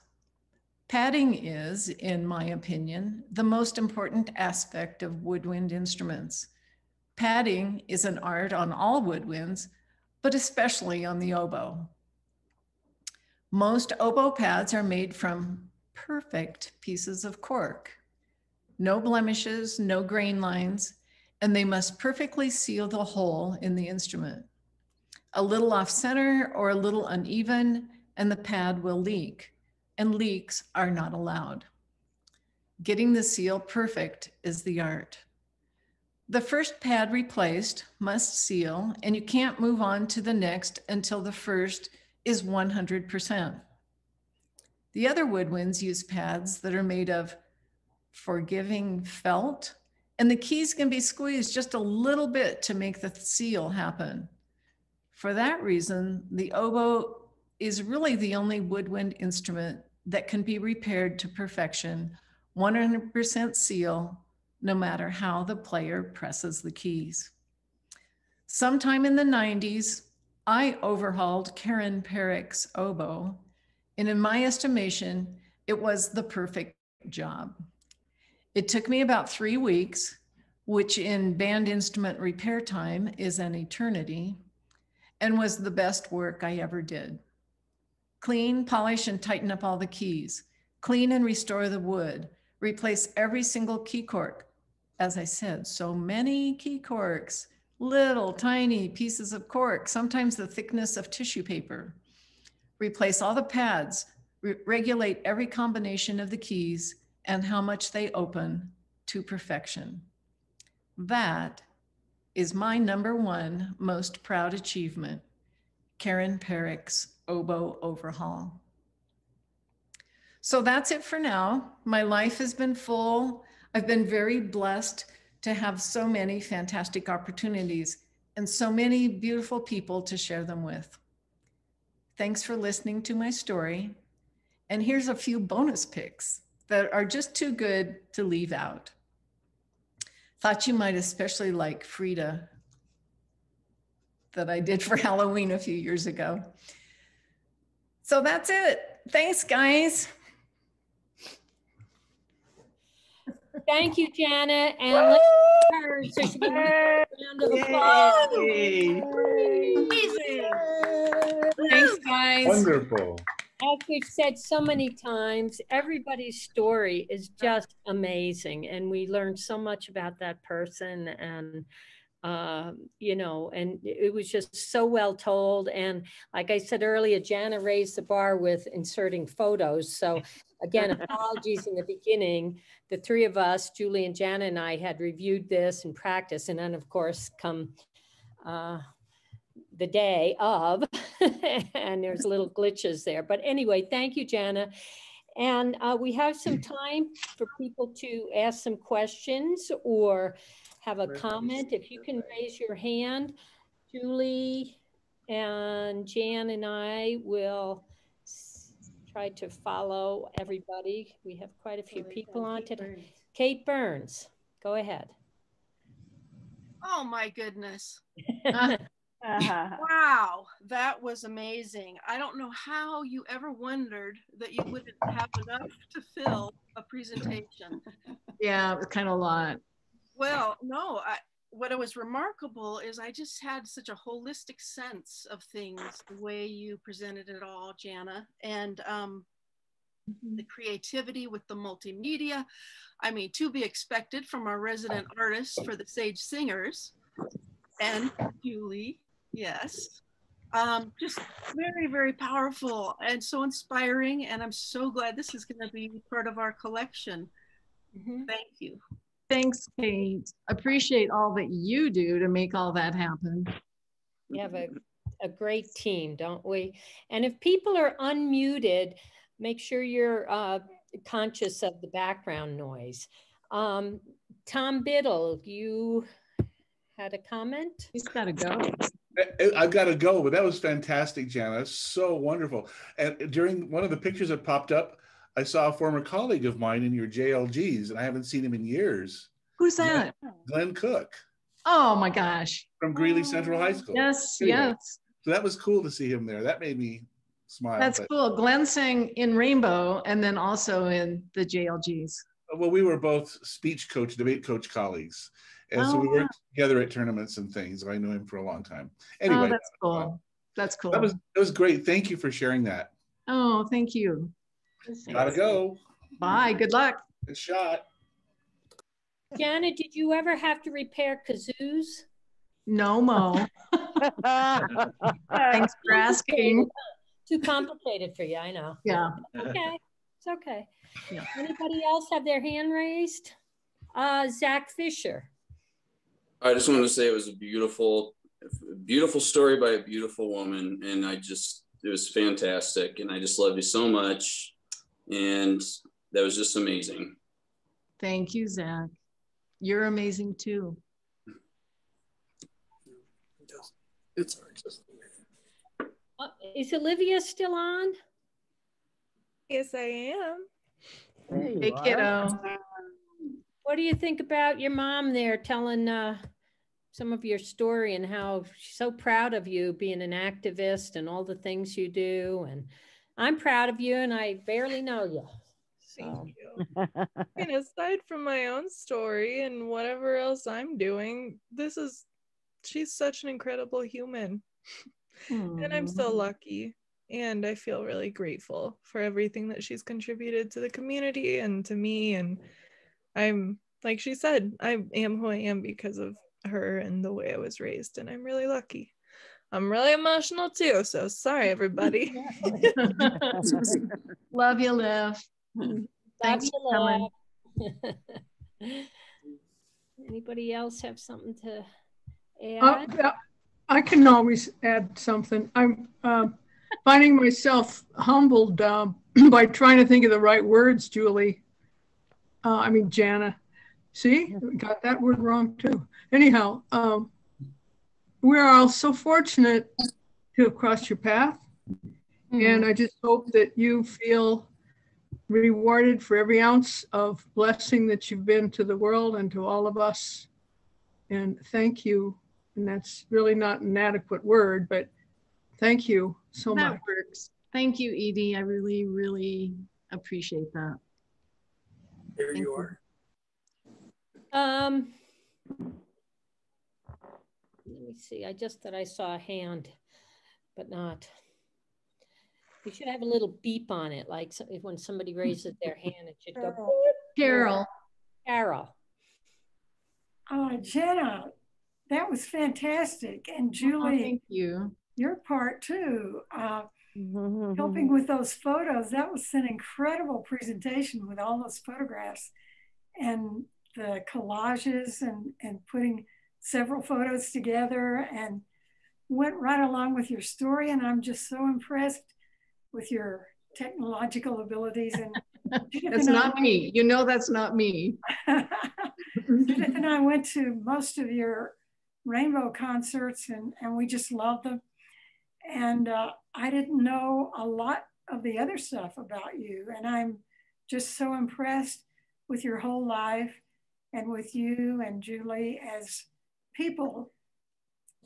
Padding is, in my opinion, the most important aspect of woodwind instruments. Padding is an art on all woodwinds, but especially on the oboe. Most oboe pads are made from perfect pieces of cork. No blemishes, no grain lines, and they must perfectly seal the hole in the instrument. A little off center or a little uneven, and the pad will leak, and leaks are not allowed. Getting the seal perfect is the art. The first pad replaced must seal, and you can't move on to the next until the first is 100%. The other woodwinds use pads that are made of forgiving felt, and the keys can be squeezed just a little bit to make the seal happen. For that reason, the oboe is really the only woodwind instrument that can be repaired to perfection, 100% seal, no matter how the player presses the keys. Sometime in the 90s, I overhauled Karen Perrick's oboe, and in my estimation, it was the perfect job. It took me about 3 weeks, which in band instrument repair time is an eternity, and was the best work I ever did. Clean, polish, and tighten up all the keys. Clean and restore the wood. Replace every single key cork. As I said, so many key corks, little tiny pieces of cork, sometimes the thickness of tissue paper. Replace all the pads, regulate every combination of the keys and how much they open to perfection. That is my number one most proud achievement, Karen Perrick's oboe overhaul. So that's it for now. My life has been full. I've been very blessed to have so many fantastic opportunities and so many beautiful people to share them with. Thanks for listening to my story. And here's a few bonus picks that are just too good to leave out. Thought you might especially like Frida, that I did for Halloween a few years ago. So that's it. Thanks, guys. Thank you, Jana. And let's give her so she can get a round of applause. Thanks, guys. Wonderful. As we've said so many times, everybody's story is just amazing. And we learned so much about that person. And you know, and it was just so well told. And like I said earlier, Jana raised the bar with inserting photos. So again, apologies in the beginning. The three of us, Julie and Jana and I, had reviewed this and practiced. And then of course, come the day of, and there's little glitches there. But anyway, thank you, Jana. And we have some time for people to ask some questions or have a comment. If you can raise your hand, Julie and Jan and I will try to follow everybody. We have quite a few people on today. Kate Burns, go ahead. Oh my goodness. Wow, that was amazing. I don't know how you ever wondered that you wouldn't have enough to fill a presentation. Yeah, it was kind of a lot. Well, no, what was remarkable is I just had such a holistic sense of things, the way you presented it all, Jana, and the creativity with the multimedia. I mean, to be expected from our resident artists for the Sage Singers, and Julie, yes. Just very, very powerful and so inspiring. And I'm so glad this is going to be part of our collection. Thank you. Thanks, Kate. Appreciate all that you do to make all that happen. We have a great team, don't we? And if people are unmuted, make sure you're conscious of the background noise. Tom Biddle, you had a comment? He's got to go. I've got to go, but that was fantastic, Jana. So wonderful. And during one of the pictures that popped up, I saw a former colleague of mine in your JLGs, and I haven't seen him in years. Who's that? Glenn Cook. Oh my gosh. From Greeley Central High School. Yes, anyway, yes. So that was cool to see him there. That made me smile. That's cool. Glenn sang in Rainbow and then also in the JLGs. Well, we were both speech coach, debate coach colleagues. And so we worked together at tournaments and things. I knew him for a long time. Anyway. That's cool. That's cool. That was great. Thank you for sharing that. Oh, thank you. Gotta go. Bye. Good luck. Good shot. Jana, did you ever have to repair kazoos? No, Mo. Thanks for asking. Too complicated for you, I know. Yeah. Okay, it's okay. Yeah. Anybody else have their hand raised? Zach Fisher. I just wanted to say it was a beautiful story by a beautiful woman. And it was fantastic. And I just love you so much. And that was just amazing. Thank you, Zach. You're amazing too. Is Olivia still on? Yes, I am. Hey, kiddo. What do you think about your mom there telling some of your story and how she's so proud of you being an activist and all the things you do? And I'm proud of you and I barely know you. Thank you. And aside from my own story and whatever else I'm doing, she's such an incredible human. And I'm so lucky. And I feel really grateful for everything that she's contributed to the community and to me. And I'm, like she said, I am who I am because of her and the way I was raised. And I'm really lucky. I'm really emotional too. So sorry, everybody. Love you, Liv. Thanks for coming. Anybody else have something to add? I can always add something. I'm finding myself humbled by trying to think of the right words, Julie. Jana. See, got that word wrong too. Anyhow, we're all so fortunate to have crossed your path. And I just hope that you feel rewarded for every ounce of blessing that you've been to the world and to all of us. And thank you. And that's really not an adequate word, but thank you so much. That works. Thank you, Edie. I really, really appreciate that. There you are. Let me see. I just thought I saw a hand, but not. You should have a little beep on it, like when somebody raises their hand, it should go. Carol. Carol. Jana, that was fantastic. And Julie, thank you. Your part too. Helping with those photos. That was an incredible presentation with all those photographs and the collages and putting several photos together and went right along with your story. And I'm just so impressed with your technological abilities. And That's not me. You know, that's not me. Judith and I went to most of your Rainbow concerts and we just loved them. And I didn't know a lot of the other stuff about you. And I'm just so impressed with your whole life and with you and Julie as people.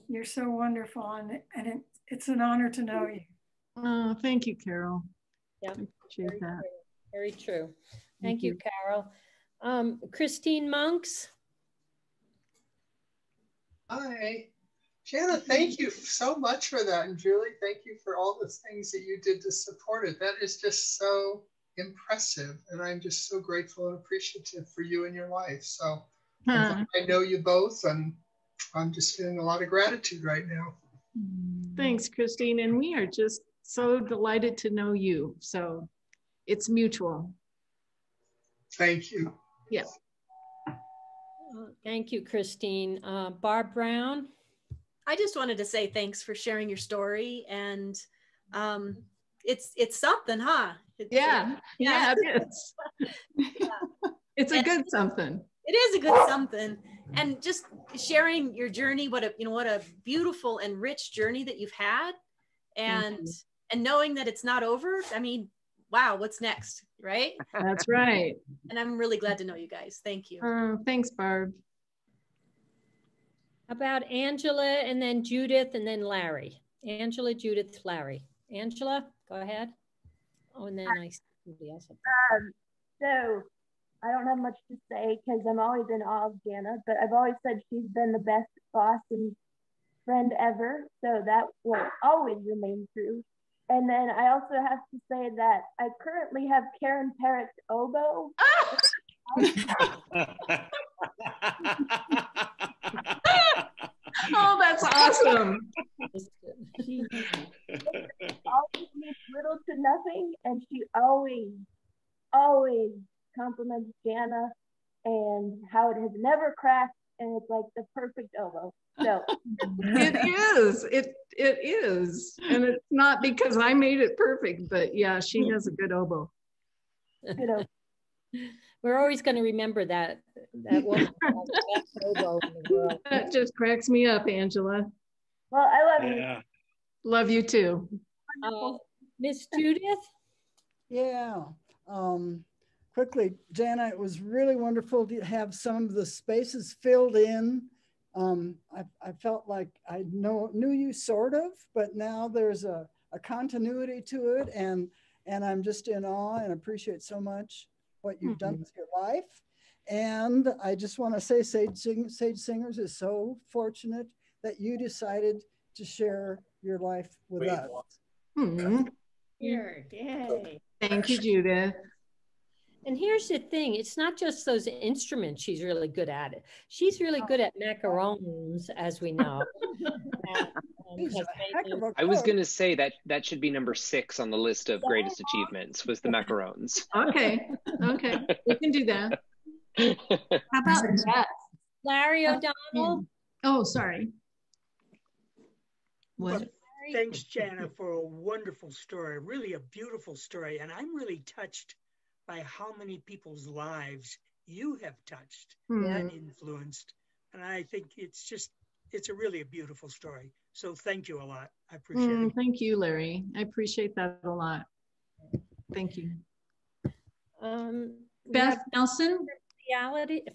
You're so wonderful and it's an honor to know you. Oh, thank you, Carol. Yeah, I appreciate that. Very true. Thank you, Carol. Christine Monks. Hi. Jana, thank you so much for that. And Julie, thank you for all the things that you did to support it. That is just so impressive. And I'm just so grateful and appreciative for you and your life. So I know you both, and I'm just feeling a lot of gratitude right now. Thanks, Christine. And we are just so delighted to know you. So it's mutual. Thank you. Yeah. Thank you, Christine. Barb Brown. I just wanted to say thanks for sharing your story, and it's something, huh? Yeah, it is. It's a good something. It is a good something, and just sharing your journey. What a beautiful and rich journey that you've had, and knowing that it's not over. I mean, wow, what's next, right? That's right. And I'm really glad to know you guys. Thank you. Thanks, Barb. About Angela, and then Judith, and then Larry. Angela, Judith, Larry. Angela, go ahead. Oh, and then I see somebody else. So I don't have much to say because I'm always in awe of Jana, but I've always said she's been the best boss and friend ever. So that will always remain true. And then I also have to say that I currently have Karen Parrott's oboe. Oh, that's awesome. She always means little to nothing, and she always compliments Jana and how it has never cracked, and it's like the perfect oboe. So it is. It is. And it's not because I made it perfect, but yeah, she has a good oboe. We're always going to remember that woman. That just cracks me up, Angela. Well, I love you. Love you too. Miss Judith? Yeah. Quickly, Jana, it was really wonderful to have some of the spaces filled in. I felt like I knew you sort of, but now there's a continuity to it, and I'm just in awe and appreciate so much what you've done with your life. And I just want to say Sage Singers is so fortunate that you decided to share your life with us. Here, yay. Thank you, Judith. And here's the thing, it's not just those instruments she's really good at. She's really good at macarons, as we know. I was going to say that should be number 6 on the list of greatest achievements, was the macarons. Okay, we can do that. How about that? Larry O'Donnell? Oh, sorry. What? Well, thanks, Jana, for a wonderful story, really a beautiful story. And I'm really touched by how many people's lives you have touched and influenced. And I think it's really a beautiful story. So thank you a lot. I appreciate it. Thank you, Larry. I appreciate that a lot. Thank you. Beth Nelson?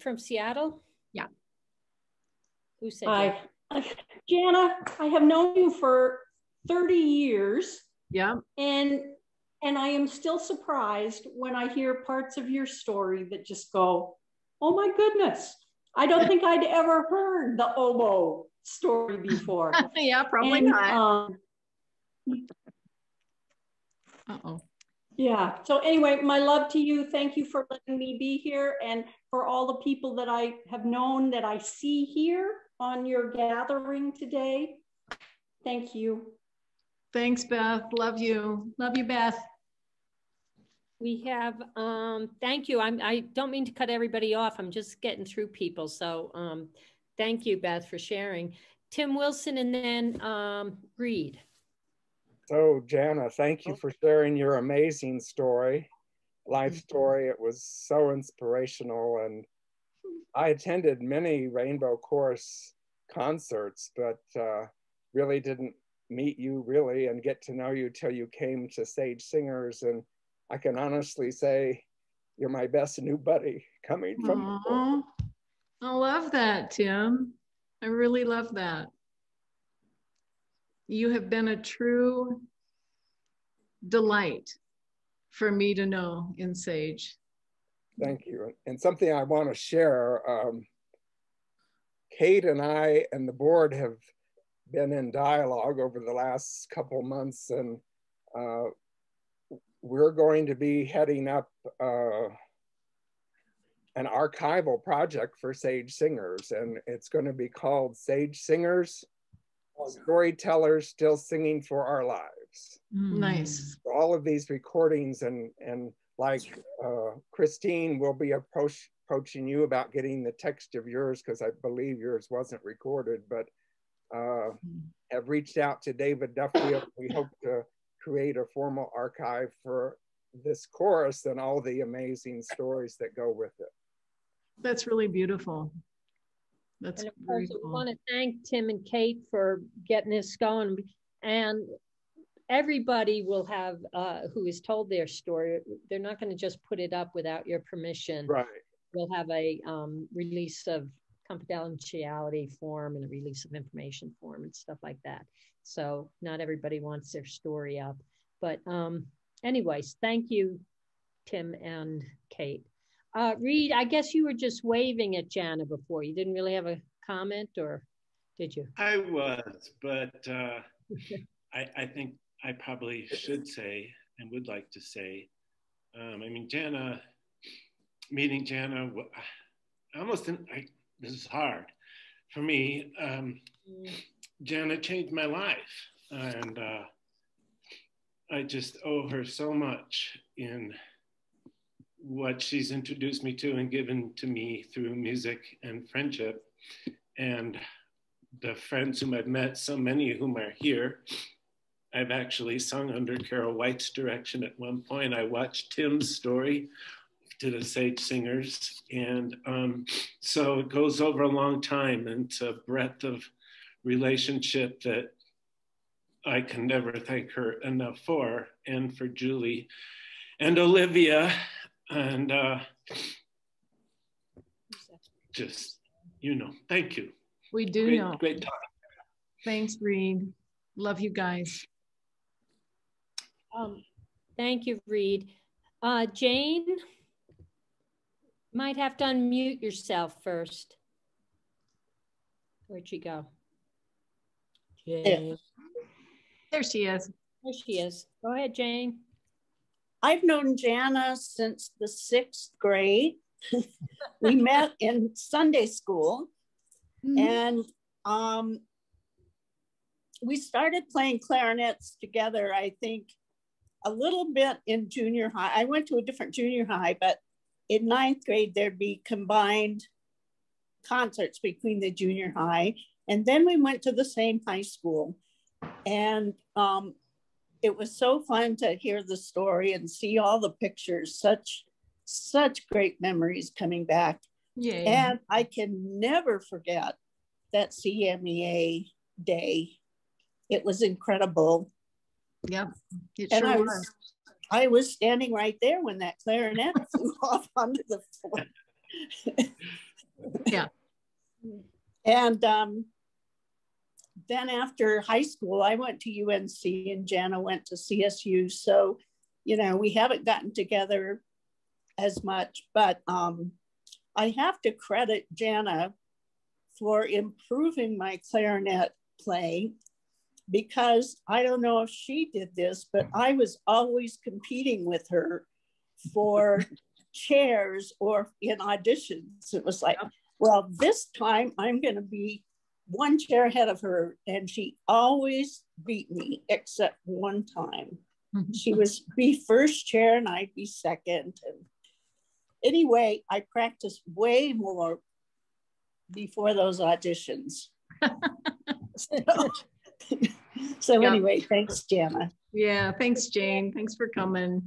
From Seattle? Yeah. Who said Hi. Jana, I have known you for 30 years. Yeah. And I am still surprised when I hear parts of your story that just go, oh my goodness. I don't think I'd ever heard the oboe story before. Yeah, probably not. Uh-oh. Yeah. So anyway, my love to you. Thank you for letting me be here, and for all the people that I have known that I see here on your gathering today. Thank you. Thanks, Beth. Love you. Love you, Beth. We have, thank you. I don't mean to cut everybody off. I'm just getting through people. So thank you, Beth, for sharing. Tim Wilson and then Reed. So Jana, thank you for sharing your amazing life story. It was so inspirational, and I attended many Rainbow Chorus concerts, but really didn't meet you really and get to know you till you came to Sage Singers. And I can honestly say you're my best new buddy coming from. I love that, Tim. I really love that. You have been a true delight for me to know in Sage. Thank you. And something I want to share, Kate and I and the board have been in dialogue over the last couple months, and we're going to be heading up an archival project for Sage Singers, and it's going to be called Sage Singers, Storytellers Still Singing for Our Lives. Nice. So all of these recordings, and like Christine will be approaching you about getting the text of yours, because I believe yours wasn't recorded, but have reached out to David Duffield. We hope to create a formal archive for this chorus and all the amazing stories that go with it. That's really beautiful. That's and of very course, cool. we want to thank Tim and Kate for getting this going. And everybody will have, who has told their story, they're not going to just put it up without your permission. Right. We'll have a release of confidentiality form and a release of information form and stuff like that. So not everybody wants their story up. But anyways, thank you, Tim and Kate. Reed, I guess you were just waving at Jana before. You didn't really have a comment, or did you? I was, but I think I probably should say and would like to say, I mean, Jana, meeting Jana, this is hard for me. Jana changed my life, and I just owe her so much in what she's introduced me to and given to me through music and friendship. And the friends whom I've met, so many of whom are here, I've actually sung under Carol White's direction at one point. I watched Tim's story to the Sage Singers. And so it goes over a long time, and it's a breadth of relationship that I can never thank her enough for, and for Julie and Olivia, and just, thank you. We do know. Great talk. Thanks, Reed. Love you guys. Thank you, Reed. Jane, might have to unmute yourself first. Where'd she go? Jane. There she is. There she is. Go ahead, Jane. I've known Jana since the 6th grade. We met in Sunday school, and we started playing clarinets together, I think, a little bit in junior high. I went to a different junior high, but in 9th grade, there'd be combined concerts between the junior high. And then we went to the same high school. And it was so fun to hear the story and see all the pictures, such great memories coming back. Yay. And I can never forget that CMEA day. It was incredible. Yep, it and sure was. I was standing right there when that clarinet flew off onto the floor. Yeah. And then after high school, I went to UNC and Jana went to CSU. So, we haven't gotten together as much, but I have to credit Jana for improving my clarinet playing, because I don't know if she did this, but I was always competing with her for chairs or in auditions. It was like, well, this time I'm going to be one chair ahead of her. And she always beat me, except one time. She was be first chair and I'd be second. And anyway, I practiced way more before those auditions. So anyway, thanks, Jana. Yeah, thanks, Jane. Thanks for coming.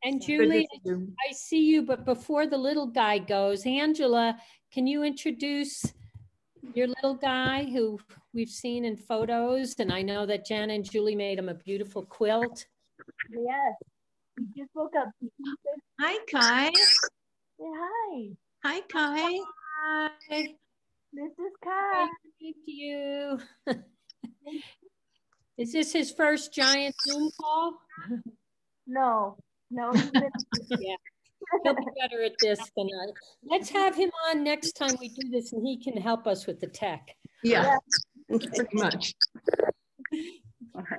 And Julie, I see you, but before the little guy goes, Angela, can you introduce your little guy who we've seen in photos? And I know that Jana and Julie made him a beautiful quilt. Yes, he just woke up. Hi, Kai. Say hi. Hi, Kai. Hi. This is Kai. Thank you. Is this his first giant Zoom call? No. Yeah. He'll be better at this than I. Let's have him on next time we do this, and he can help us with the tech. Yeah, pretty much.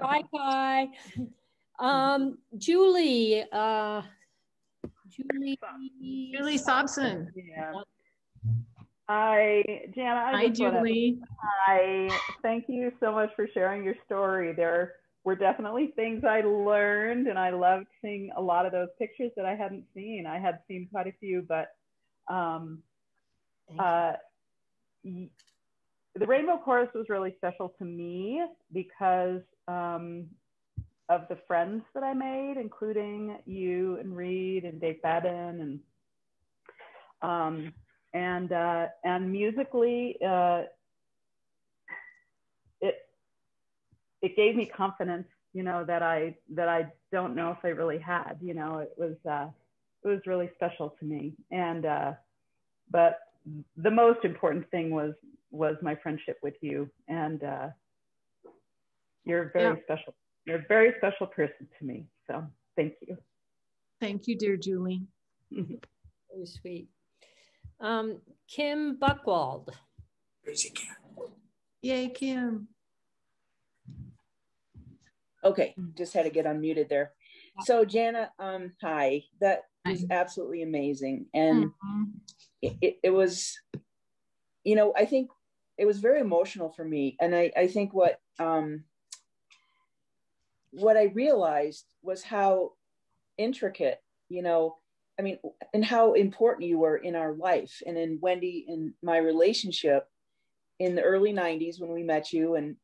Bye, bye. Julie. Julie Sobson. Yeah. Jana, Hi, Julie. Hi, thank you so much for sharing your story. There were definitely things I learned, and I loved seeing a lot of those pictures that I hadn't seen. I had seen quite a few, but the Rainbow Chorus was really special to me because of the friends that I made, including you and Reed and Dave Babin, and musically, it gave me confidence, you know, that I don't know if I really had. You know, it was really special to me. And but the most important thing was my friendship with you, and you're very special. You're a very special person to me. So thank you. Thank you, dear Julie. Very sweet. Kim Buchwald. Yay, Kim. Okay, just had to get unmuted there. So Jana, hi. That was absolutely amazing. And it was, you know, I think it was very emotional for me. And I think what I realized was how intricate, you know, I mean, and how important you were in our life and in Wendy and my relationship in the early 90s when we met you, and,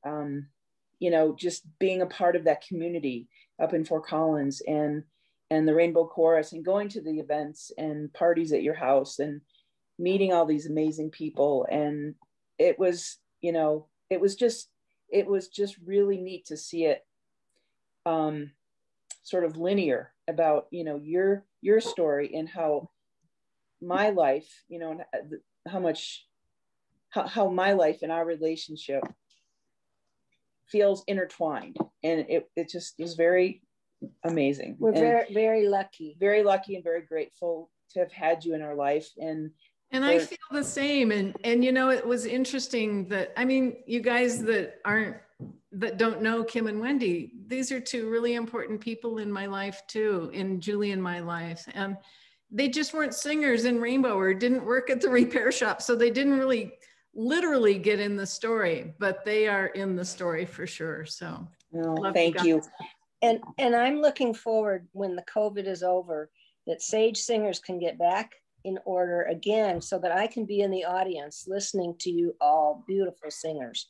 you know, just being a part of that community up in Fort Collins, and the Rainbow Chorus, and going to the events and parties at your house and meeting all these amazing people. And it was, you know, it was just really neat to see it sort of linear about, you know, your story and how my life, you know, how my life and our relationship feels intertwined. And it just was very amazing. We're very lucky. Very lucky and very grateful to have had you in our life. And I feel the same. And you know, it was interesting that, I mean, you guys that don't know Kim and Wendy, these are two really important people in my life too, in Julie and my life. And they just weren't singers in Rainbow or didn't work at the repair shop. So they didn't really literally get in the story, but they are in the story for sure. So thank you. And I'm looking forward, when the COVID is over, that Sage Singers can get back in order again, so that I can be in the audience listening to you all beautiful singers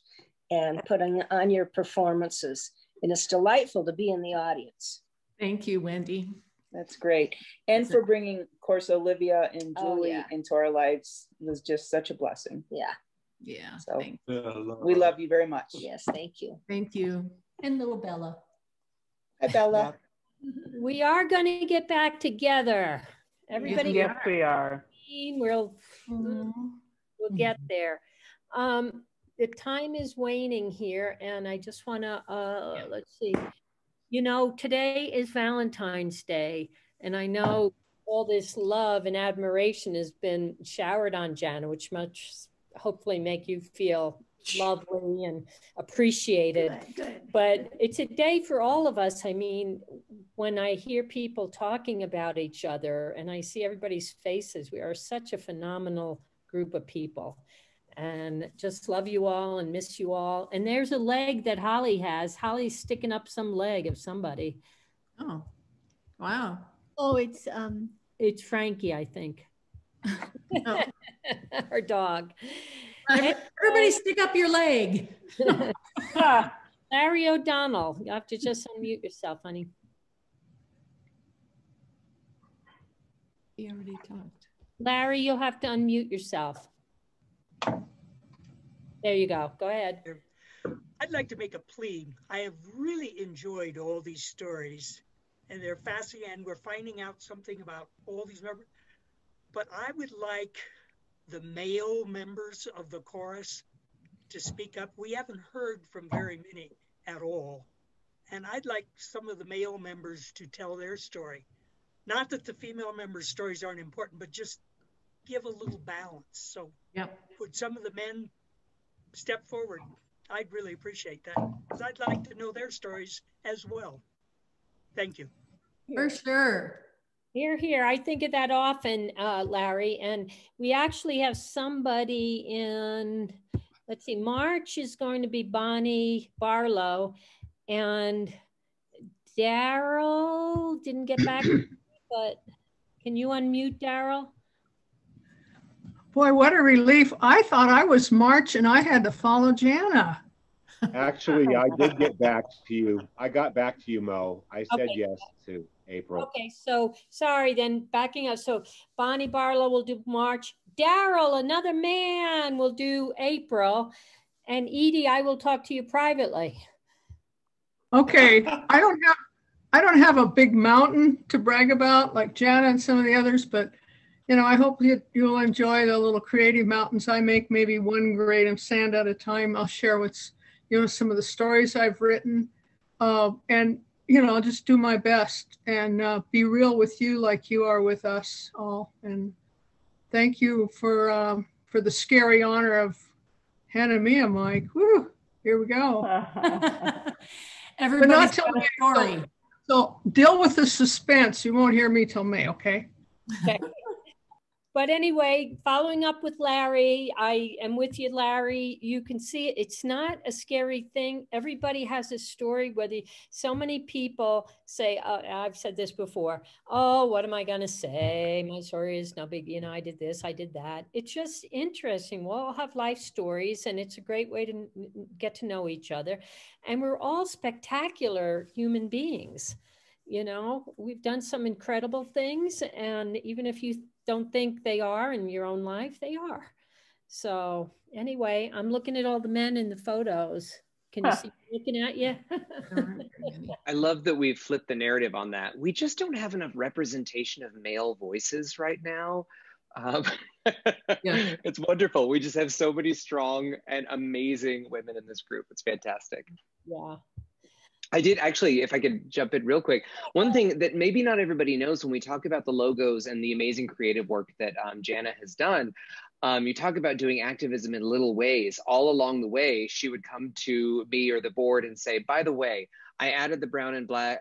and putting on your performances. And it's delightful to be in the audience. Thank you, Wendy. That's great. And for bringing, of course, Olivia and Julie into our lives was just such a blessing. Yeah. Yeah. So we love you very much. Yes, thank you. Thank you. And little Bella. Hi, Bella. We are going to get back together. Everybody. Yes, we are. We'll get there. The time is waning here, and I just want to, let's see. You know, today is Valentine's Day, and I know all this love and admiration has been showered on Jana, which must hopefully make you feel lovely and appreciated. Good. But it's a day for all of us. I mean, when I hear people talking about each other and I see everybody's faces, we are such a phenomenal group of people. And just love you all and miss you all. And there's a leg that Holly has. Holly's sticking up some leg of somebody. Oh, wow. Oh, it's Frankie, I think. Oh. Her dog. Everybody stick up your leg. Larry O'Donnell, you have to just unmute yourself, honey. He already talked. Larry, you'll have to unmute yourself. There you go. Go ahead. I'd like to make a plea. I have really enjoyed all these stories, and they're fascinating, and we're finding out something about all these members. But I would like the male members of the chorus to speak up. We haven't heard from very many at all. And I'd like some of the male members to tell their story. Not that the female members' stories aren't important, but just give a little balance. So would some of the men step forward? I'd really appreciate that because I'd like to know their stories as well. Thank you. For sure. Here. I think of that often, Larry, and we actually have somebody in, let's see, March is going to be Bonnie Barlow, and Daryl didn't get back, but can you unmute Daryl? Boy, what a relief. I thought I was March and I had to follow Jana. Actually, I did get back to you. I got back to you, Mo. I said yes to April. Okay, so sorry, then backing up. So Bonnie Barlow will do March. Daryl, another man, will do April. And Edie, I will talk to you privately. Okay, I don't have a big mountain to brag about like Jana and some of the others, but you know, I hope you'll enjoy the little creative mountains I make, maybe one grain of sand at a time. I'll share what's, you know, some of the stories I've written, and you know, I'll just do my best and be real with you like you are with us all. And thank you for the scary honor of Hannah Mia, Mike. Woo, here we go. Everybody's got a story. So deal with the suspense. You won't hear me till May, okay? Okay. But anyway, following up with Larry, I am with you, Larry. You can see it. It's not a scary thing. Everybody has a story, whether so many people say, I've said this before, oh, what am I going to say? My story is no big, you know, I did this, I did that. It's just interesting. We'll all have life stories, and it's a great way to get to know each other. And we're all spectacular human beings. You know, we've done some incredible things, and even if you don't think they are in your own life, they are. So anyway, I'm looking at all the men in the photos. Can you see me looking at you? I love that we've flipped the narrative on that. We just don't have enough representation of male voices right now. It's wonderful. We just have so many strong and amazing women in this group. It's fantastic. Yeah. I did actually, if I could jump in real quick, one thing that maybe not everybody knows when we talk about the logos and the amazing creative work that Jana has done, you talk about doing activism in little ways. All along the way, she would come to me or the board and say, by the way, I added the brown and black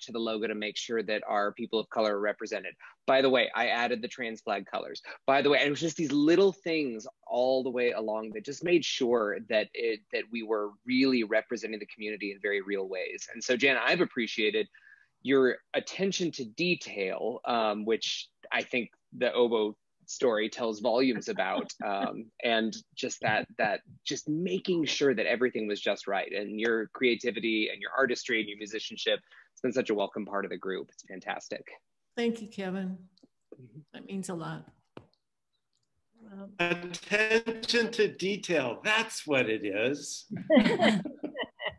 to the logo to make sure that our people of color are represented. By the way, I added the trans flag colors. By the way, and it was just these little things all the way along that just made sure that we were really representing the community in very real ways. And so, Jana, I've appreciated your attention to detail, which I think the oboe story tells volumes about, and just that just making sure that everything was just right, and your creativity and your artistry and your musicianship, it's been such a welcome part of the group. It's fantastic. Thank you, Kevin. That means a lot. Attention to detail, that's what it is.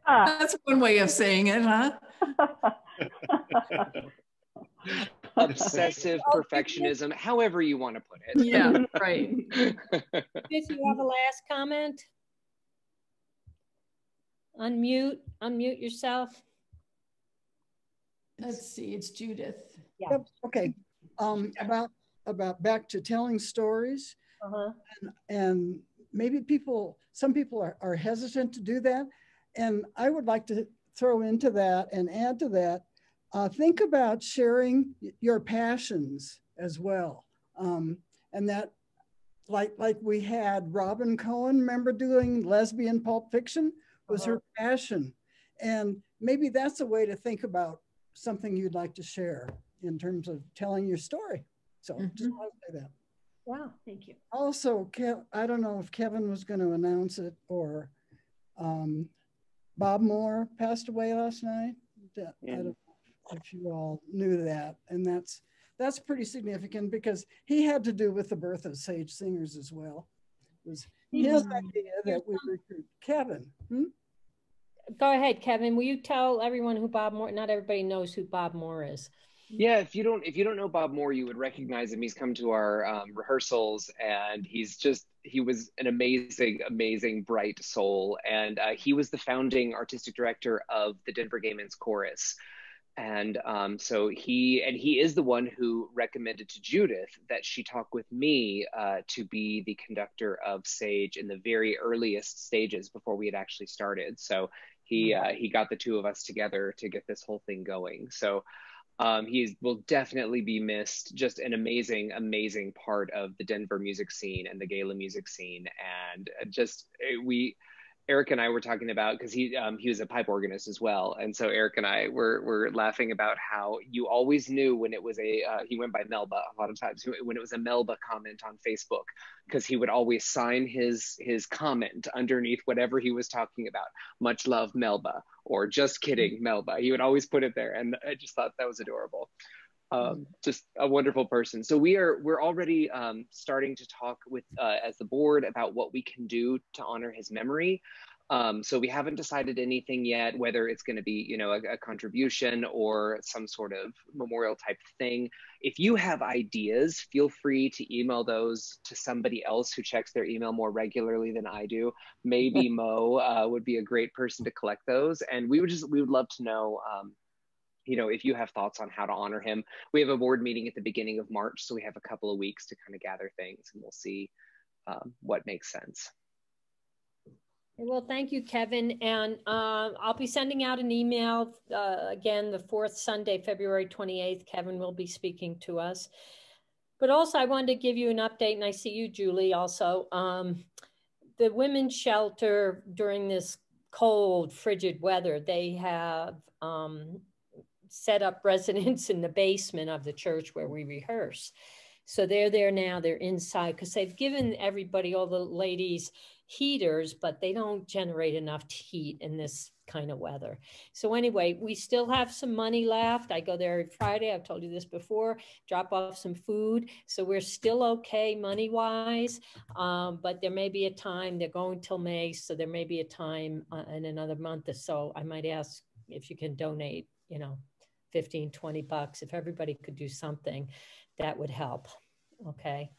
That's one way of saying it, huh? Obsessive perfectionism, however you want to put it. Yeah, right. If you have a last comment, unmute yourself. Let's see, it's Judith. Yeah. Yep. Okay. About back to telling stories, and maybe some people are hesitant to do that, and I would like to throw into that and add to that. Think about sharing your passions as well. And that, like we had Robin Cohen, remember doing lesbian pulp fiction, was her passion. And maybe that's a way to think about something you'd like to share in terms of telling your story. So just want to say that. Wow, thank you. Also, I don't know if Kevin was going to announce it, or Bob Moore passed away last night. I don't know if you all knew that, and that's pretty significant because he had to do with the birth of Sage Singers as well. It was his idea that we recruit. Kevin. Go ahead, Kevin. Will you tell everyone who Bob Moore? Not everybody knows who Bob Moore is. Yeah, if you don't know Bob Moore, you would recognize him. He's come to our rehearsals, and he was an amazing, bright soul. And he was the founding artistic director of the Denver Gay Men's Chorus. And so he is the one who recommended to Judith that she talk with me to be the conductor of Sage in the very earliest stages before we had actually started. So he got the two of us together to get this whole thing going. So he will definitely be missed. Just an amazing, amazing part of the Denver music scene and the Gala music scene. And Eric and I were talking about, because he was a pipe organist as well, and so Eric and I were laughing about how you always knew when it was he went by Melba a lot of times, when it was a Melba comment on Facebook, because he would always sign his comment underneath whatever he was talking about, much love Melba, or just kidding Melba. He would always put it there, and I just thought that was adorable. Just a wonderful person. So we're already starting to talk with as the board about what we can do to honor his memory. So we haven't decided anything yet, whether it's going to be, a contribution or some sort of memorial type thing. If you have ideas, feel free to email those to somebody else who checks their email more regularly than I do. Maybe Mo would be a great person to collect those, and we would love to know. If you have thoughts on how to honor him. We have a board meeting at the beginning of March, so we have a couple of weeks to kind of gather things, and we'll see what makes sense. Well, thank you, Kevin. And I'll be sending out an email again, the fourth Sunday, February 28th. Kevin will be speaking to us. But also, I wanted to give you an update, and I see you, Julie, also. The women's shelter during this cold, frigid weather, they have set up residents in the basement of the church where we rehearse. So they're there now, they're inside, because they've given everybody, all the ladies, heaters, but they don't generate enough heat in this kind of weather. So anyway, we still have some money left. I go there every Friday, I've told you this before, drop off some food. So we're still okay money-wise, but there may be a time, they're going till May, so there may be a time in another month or so, I might ask if you can donate, 15, 20 bucks. If everybody could do something, that would help. Okay.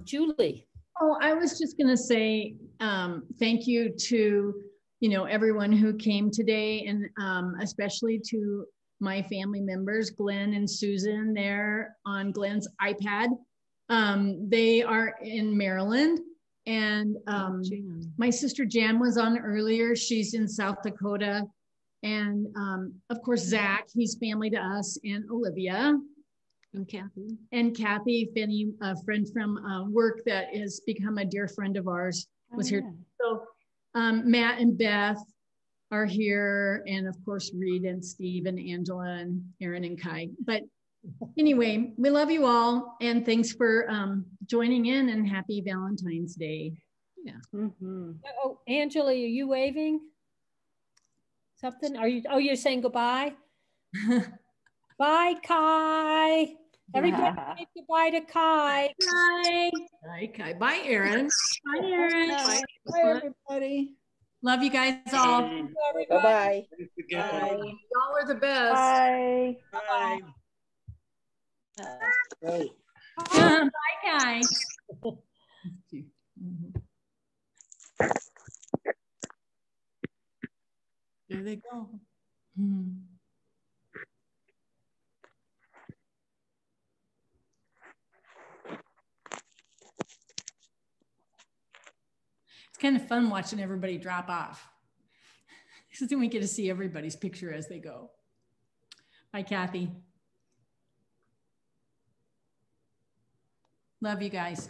Julie. Oh, I was just going to say thank you to, everyone who came today, and especially to my family members, Glenn and Susan, there on Glenn's iPad. They are in Maryland, and my sister Jan was on earlier. She's in South Dakota. And of course, Zach, he's family to us, and Olivia. And Kathy. And Kathy Finney, a friend from work that has become a dear friend of ours, was here. So Matt and Beth are here, and of course, Reed and Steve and Angela and Aaron and Kai. But anyway, we love you all, and thanks for joining in, and happy Valentine's Day. Yeah. Mm-hmm. Oh, Angela, are you waving? Something? Are you? Oh, you're saying goodbye. Bye, Kai. Everybody, say goodbye to Kai. Bye. Bye, Kai. Bye, Aaron. Bye, Aaron. Bye, everybody. Love you guys all. Bye-bye. Y'all are the best. Bye. Bye. Great. Bye, Kai. There they go. It's kind of fun watching everybody drop off. Because then we get to see everybody's picture as they go. Bye, Kathy. Love you guys.